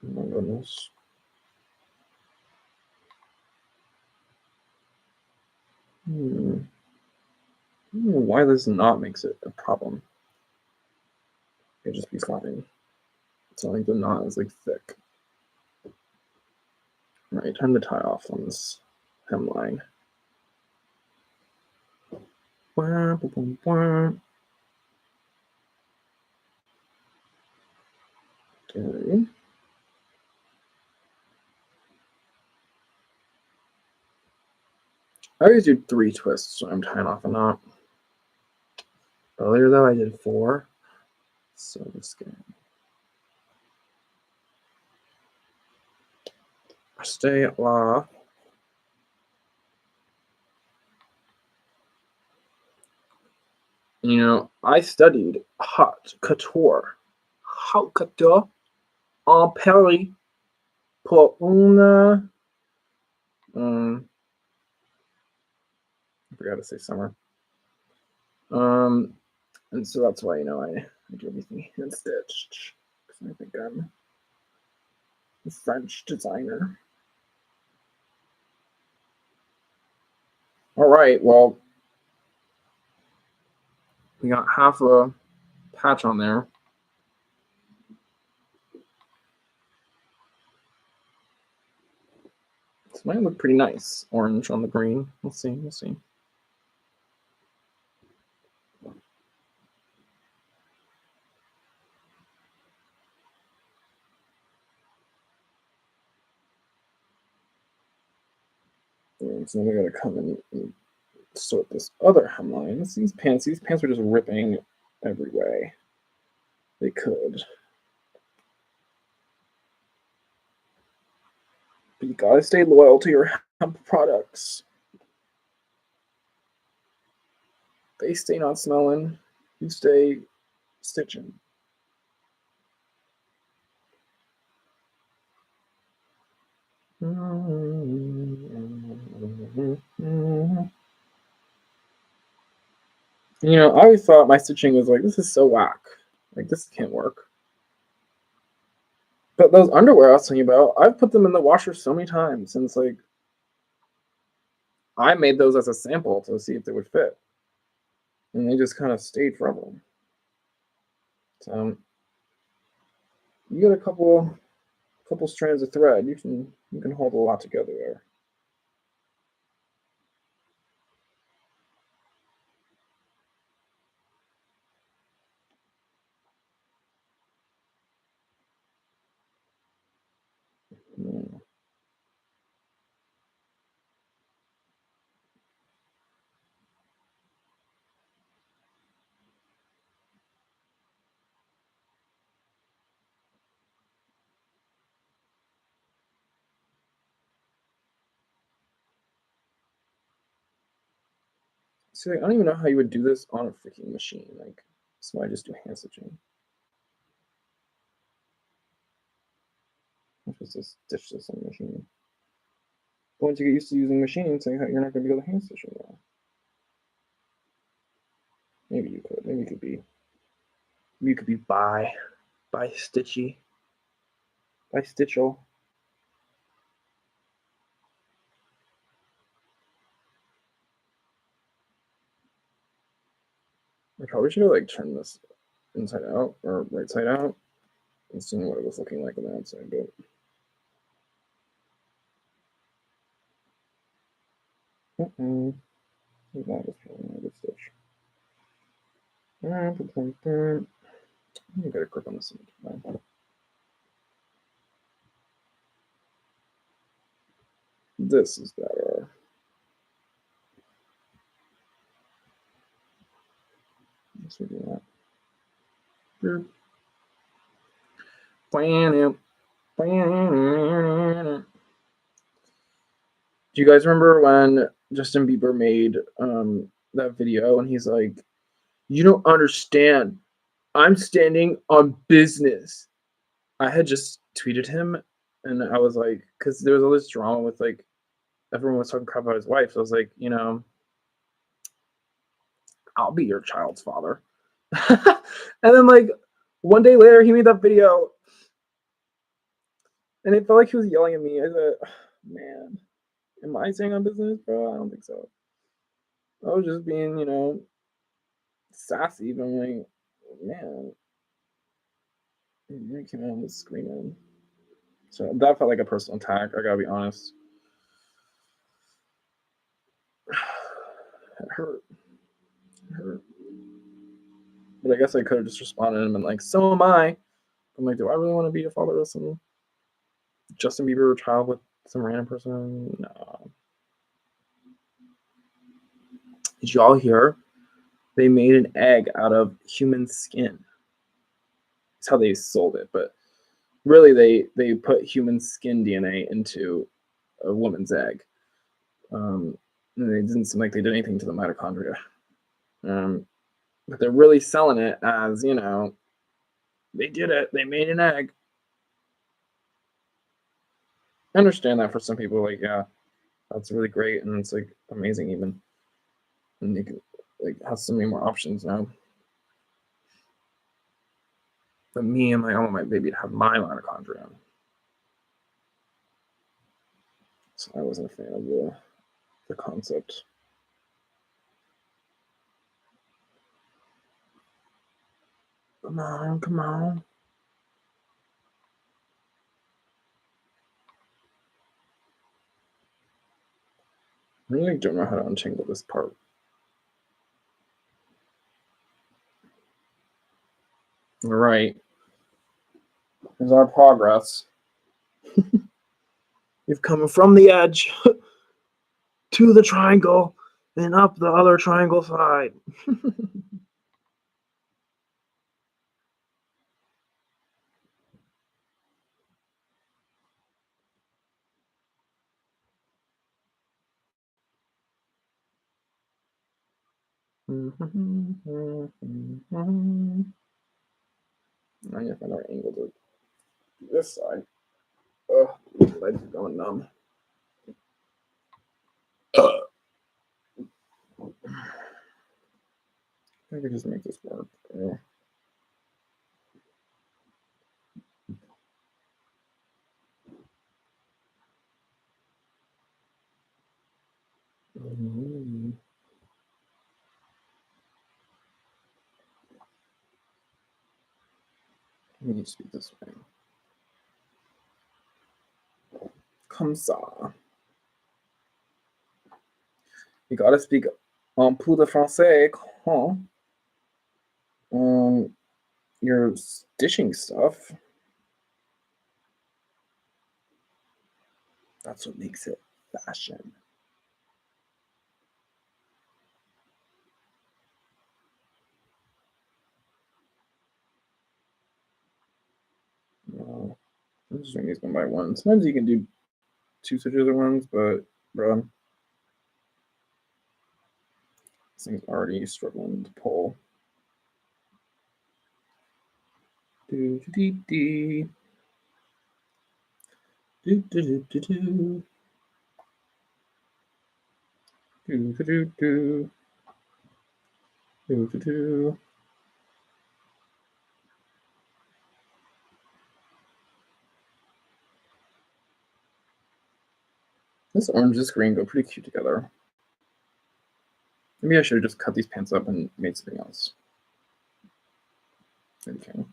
Oh my goodness. I don't know why this knot makes it a problem. It'd just be fine. It's not like the knot is like thick. Alright, time to tie off on this hemline. Okay. I always do 3 twists when I'm tying off a knot. Earlier though, I did 4. So scary. Stay la. You know, I studied haute couture en Paris pour une. I forgot to say summer. And so that's why, you know, I do everything hand stitched because I think I'm a French designer. All right, well, we got half a patch on there. This might look pretty nice. Orange on the green. We'll see. We'll see. And so then we gotta come in and sort this other hemline. These pants are just ripping every way they could. But you gotta stay loyal to your hemp products. They stay not smelling. You stay stitching. You know, I always thought my stitching was like, this is so whack. Like, this can't work. But those underwear I was telling you about, I've put them in the washer so many times. And it's like, I made those as a sample to see if they would fit. And they just kind of stayed forever. So, you get a couple strands of thread, you can hold a lot together there. See, I don't even know how you would do this on a freaking machine. Like, so I just do hand stitching. I'm supposed to stitch this on the machine. But once you get used to using machines, you're not going to be able to hand stitch anymore. Maybe you could. Maybe you could be. You could be by Stitchy. By Stitchel. I probably should have like turned this inside out or right side out and seen what it was looking like on the outside, but that was probably not a good stitch. You got a grip on this one. This is better. Let's do that. Do you guys remember when Justin Bieber made that video and he's like, "You don't understand. I'm standing on business." I had just tweeted him and I was like, because there was all this drama with like everyone was talking crap about his wife. So I was like, I'll be your child's father. And then like one day later, he made that video and it felt like he was yelling at me. I said, man, am I staying on business, bro? I don't think so. I was just being, sassy, but I'm like, man, you came out and was screaming. So that felt like a personal attack. I gotta be honest. It hurt. It hurt. But I guess I could have just responded and been like, so am I. I'm like, do I really want to be a father of some Justin Bieber child with some random person? No. Did y'all hear? They made an egg out of human skin. That's how they sold it, but really they put human skin DNA into a woman's egg. And it didn't seem like they did anything to the mitochondria. But they're really selling it as, they did it. They made an egg. I understand that for some people, like, yeah, that's really great, and it's like amazing even. And you can like have so many more options now. But me and I want my baby to have my mitochondria. So I wasn't a fan of the concept. Come on, come on. I really don't know how to untangle this part. All right. Here's our progress. We've come from the edge to the triangle and up the other triangle side. I need to find our angle to this side. Oh, my legs are going numb. I could just make this work. Yeah. We need to speak this way. Comme ça. You gotta speak un peu de français, huh? Your stitching stuff. That's what makes it fashion. No, I'm just doing these one by one. Sometimes you can do 2 stitches at once, but bro, This thing's already struggling to pull. Do do do do do do do do do do do do do do do. This orange, this green go pretty cute together. Maybe I should have just cut these pants up and made something else. Okay.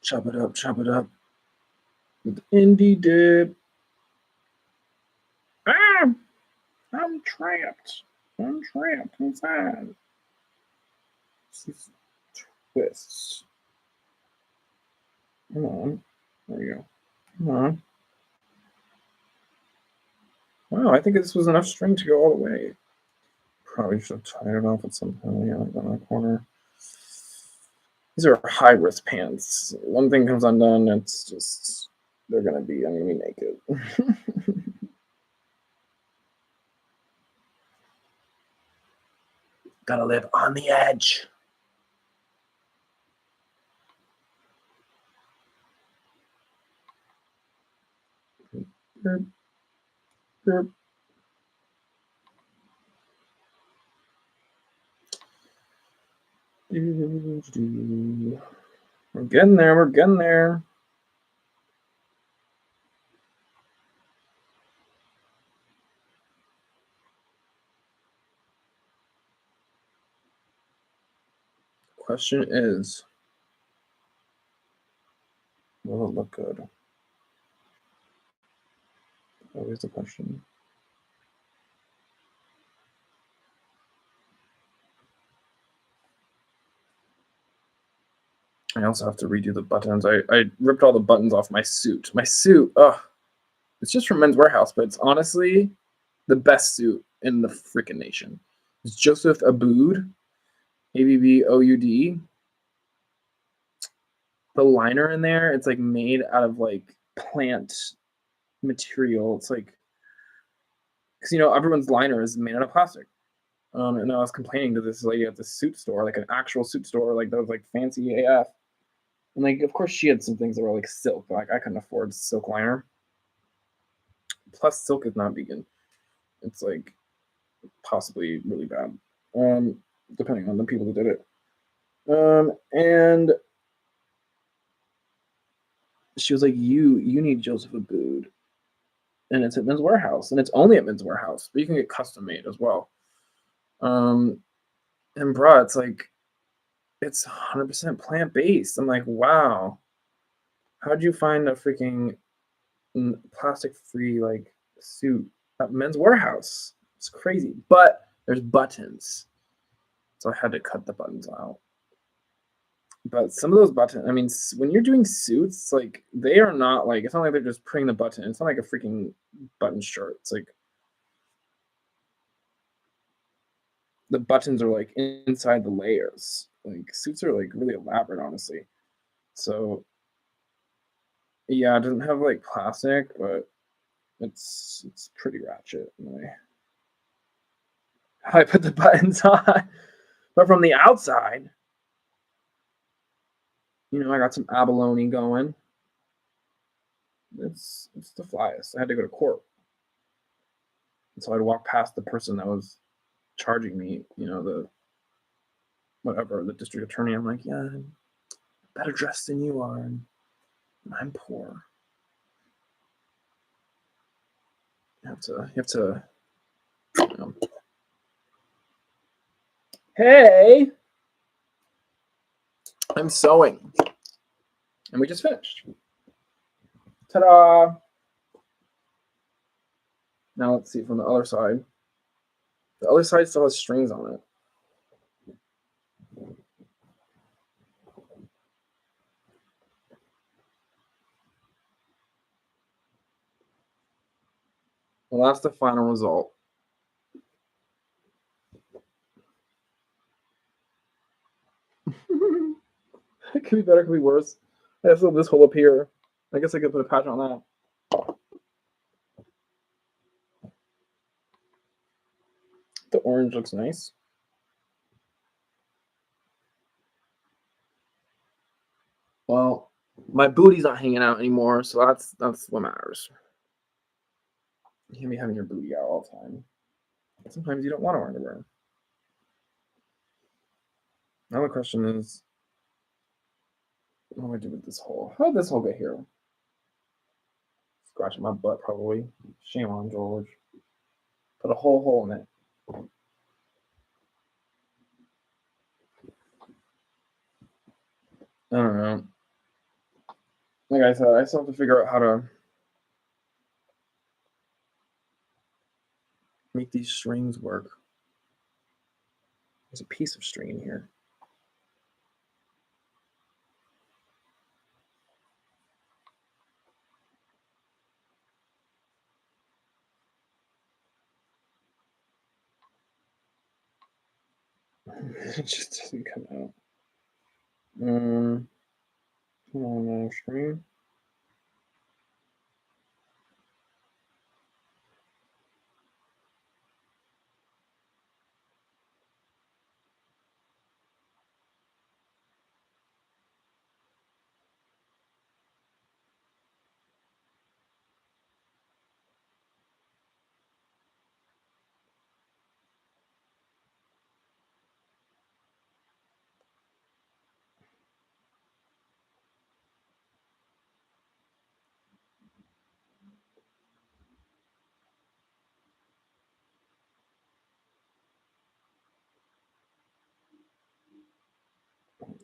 Chop it up. With indie dip. Ah! I'm trapped inside. These twists. Come on. There we go. Come on. Wow, I think this was enough string to go all the way. Probably should have tied it off at some point. Yeah, like on the corner. These are high-risk pants. One thing comes undone, it's just, I'm gonna be naked. Gotta live on the edge. We're getting there. Question is, will it look good? Always the question. I also have to redo the buttons. I ripped all the buttons off my suit. It's just from Men's Warehouse, but it's honestly the best suit in the freaking nation. It's Joseph Aboud, Abboud. The liner in there, it's like made out of like plant material. It's like, because everyone's liner is made out of plastic. And I was complaining to this lady at the suit store, like an actual suit store, like that was like fancy AF. And like, of course, she had some things that were like silk. Like I couldn't afford silk liner. Plus, silk is not vegan. It's like possibly really bad, depending on the people who did it. And she was like, "You need Joseph Aboud, and it's at Men's Warehouse, and it's only at Men's Warehouse, but you can get custom made as well." And bruh, it's like, it's 100% plant based. I'm like, wow, how'd you find a freaking plastic free like suit at Men's Warehouse? It's crazy, but there's buttons, so I had to cut the buttons out. But some of those buttons, when you're doing suits, like they are not like, it's not like they're just putting the button. It's not like a freaking button shirt. It's like the buttons are like inside the layers. Like suits are like really elaborate, honestly. So yeah, it doesn't have like plastic, but it's pretty ratchet in a way. I put the buttons on, but from the outside, I got some abalone going. It's the flyest. I had to go to court, and so I'd walk past the person that was charging me, the district attorney. I'm like, yeah, I'm better dressed than you are, and I'm poor. You have to. Hey, I'm sewing, and we just finished. Ta-da! Now let's see from the other side. The other side still has strings on it. Well, that's the final result. It could be better, could be worse. I still have this hole up here. I guess I could put a patch on that. The orange looks nice. Well, my booty's not hanging out anymore, so that's what matters. You can't be having your booty out all the time. Sometimes you don't want to wear underwear. Now the question is, what do I do with this hole? How did this hole get here? Scratching my butt, probably. Shame on George. Put a whole hole in it. I don't know. Like I said, I still have to figure out how to make these strings work. There's a piece of string in here. It just doesn't come out. Come on, string.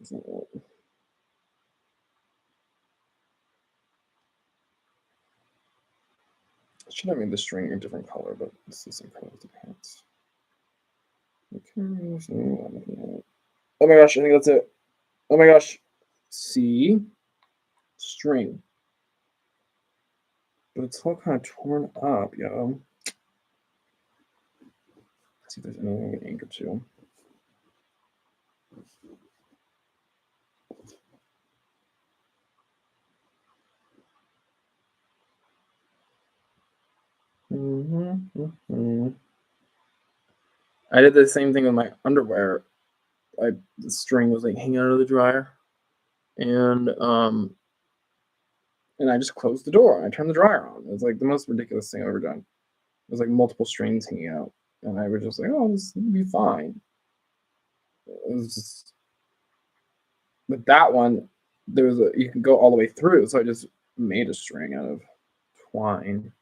I should have made the string a different color, but it's the same color as the pants. Okay. Oh my gosh, I think that's it. Oh my gosh. See? String. But it's all kind of torn up, yo. Let's see if there's anything I can anchor to. I did the same thing with my underwear. The string was like hanging out of the dryer, and I just closed the door and I turned the dryer on. It was like the most ridiculous thing I've ever done. It was like multiple strings hanging out, and I was just like, "Oh, this will be fine." It was just, but that one, you can go all the way through, so I just made a string out of twine.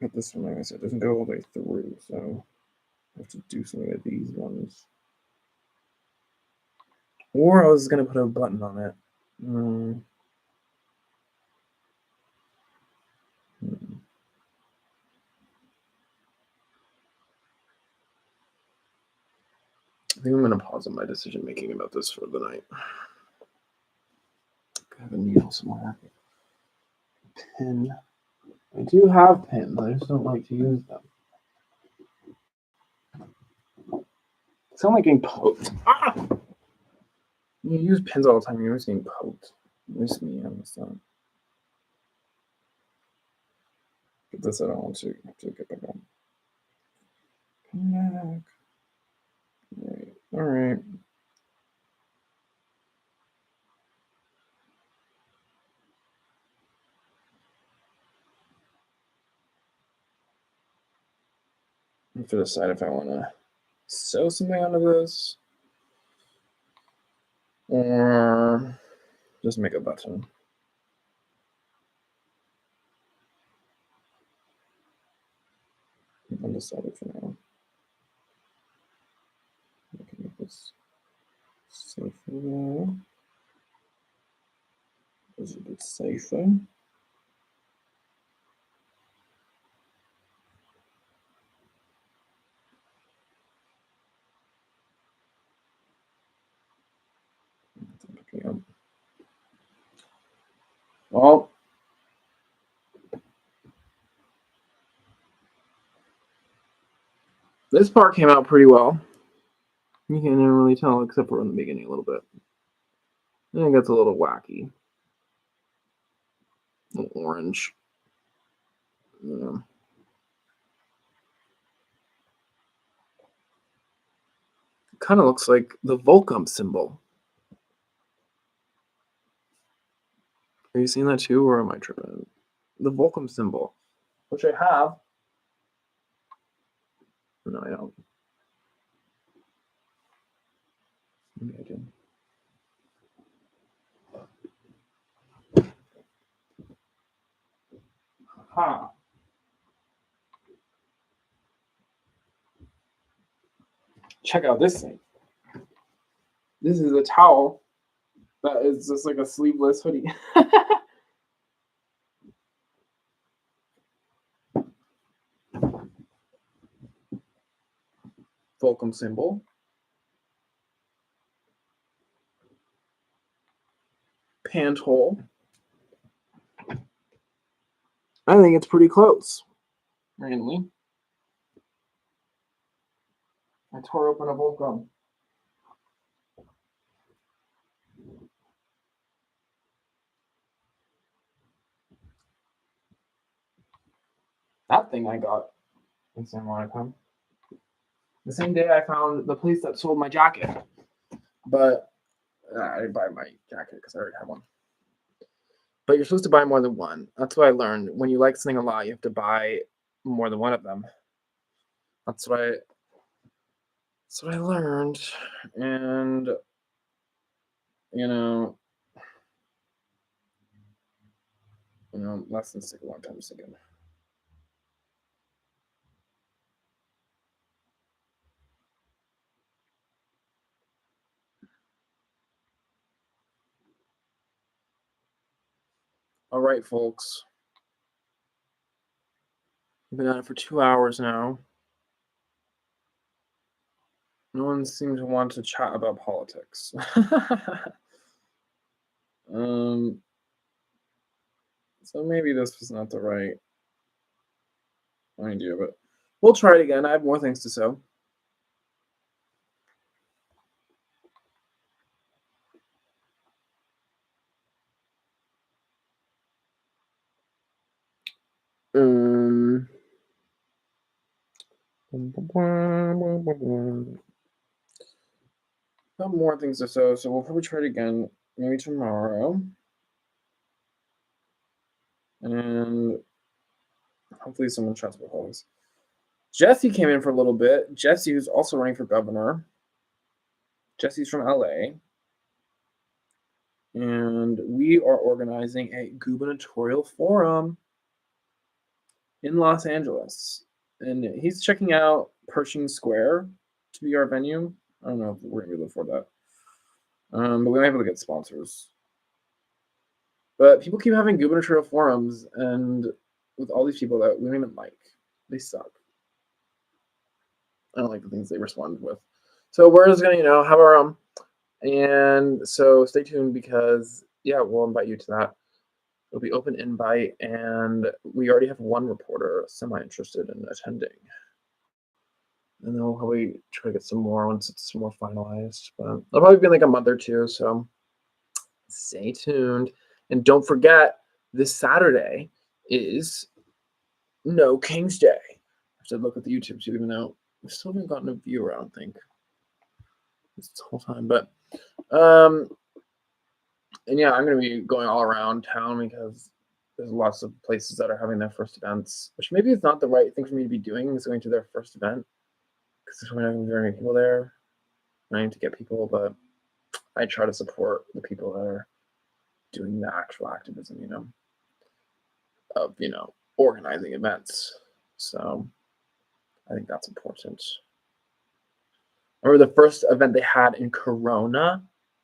But this one, like I said, doesn't go all the way through, so I have to do something with these ones. Or I was gonna put a button on it. I think I'm gonna pause on my decision making about this for the night. I have a needle somewhere. Pin. I do have pins. I just don't like to use them. I sound like getting poked. Ah! You use pins all the time. You're always getting poked. At least me, I understand. But this I don't want to get back on. Come back. All right. I have to decide if I want to sew something onto this or just make a button. I'm undecided for now. I can make this safer now. This is a bit safer. Well, this part came out pretty well. You can't even really tell except for in the beginning a little bit. And it gets a little wacky. A little orange. Yeah. Kind of looks like the Volcom symbol. Are you seeing that too, or am I tripping? The Volcom symbol, which I have. No, I don't. Maybe I do. Ha! Check out this thing. This is a towel that is just like a sleeveless hoodie. Volcom symbol. Pant hole. I think it's pretty close. Randomly. I tore open a Volcom. That thing I got in San Monica. The same day I found the place that sold my jacket. But I didn't buy my jacket because I already had one. But you're supposed to buy more than one. That's what I learned. When you like something a lot, you have to buy more than one of them. That's what I learned. And lessons take a long time to sink in. All right, folks. We've been at it for 2 hours now. No one seemed to want to chat about politics. So maybe this was not the right idea, but we'll try it again. I have more things to say. I have more things to say, so we'll probably try it again, maybe tomorrow. And hopefully someone chats about politics. Jesse came in for a little bit. Jesse, who's also running for governor. Jesse's from LA. And we are organizing a gubernatorial forum in Los Angeles. And he's checking out Pershing Square to be our venue. I don't know if we're going to be able to afford that. But we might be able to get sponsors. But people keep having gubernatorial forums, and with all these people that we don't even like. They suck. I don't like the things they respond with. So we're just going to, have our own. And so stay tuned because, we'll invite you to that. It'll be open invite, and we already have one reporter semi-interested in attending. And then we'll probably try to get some more once it's more finalized. But it'll probably be in like a month or two, so stay tuned. And don't forget, this Saturday is No King's Day. I have to look at the YouTube too, even though we still haven't gotten a viewer, I don't think, this whole time. But and I'm going to be going all around town because there's lots of places that are having their first events, which maybe it's not the right thing for me to be doing, is going to their first event, because there's not going to be very many people there. I need to get people, but I try to support the people that are doing the actual activism, of, organizing events. So I think that's important. I remember the first event they had in Corona.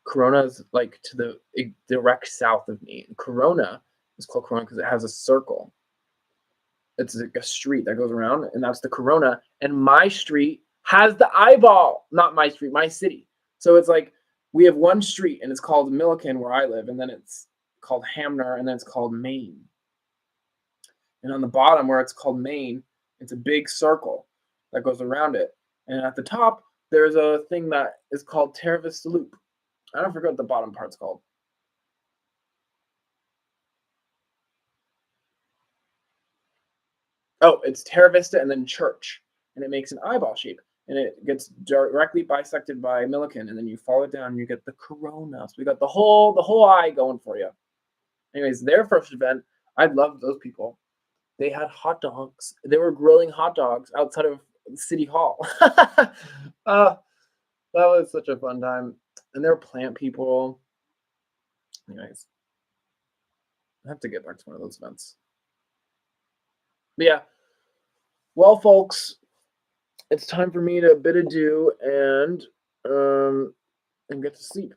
Corona is like to the direct south of me. Corona is called Corona because it has a circle. It's like a street that goes around, and that's the Corona. And my street has the eyeball. Not my street, my city. So it's like we have one street, and it's called Milliken, where I live, and then it's called Hamner, and then it's called Maine. And on the bottom, where it's called Maine, it's a big circle that goes around it. And at the top, there's a thing that is called Terra Vista Loop. I don't forget what the bottom part's called. Oh, it's Terra Vista and then Church, and it makes an eyeball shape, and it gets directly bisected by Milliken, and then you follow it down, and you get the corona. So we got the whole eye going for you. Anyways, their first event, I loved those people. They had hot dogs. They were grilling hot dogs outside of City Hall. That was such a fun time. And they're plant people. Anyways, I have to get back to one of those events. But yeah. Well, folks, it's time for me to bid adieu and get to sleep.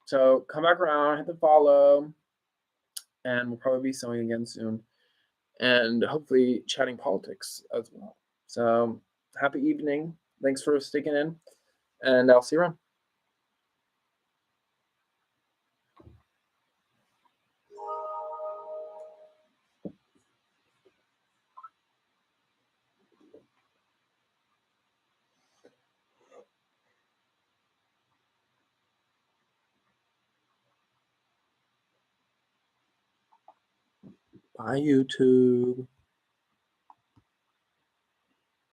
So come back around, hit the follow, and we'll probably be sewing again soon. And hopefully chatting politics as well. So happy evening. Thanks for sticking in, and I'll see you around. Bye, YouTube.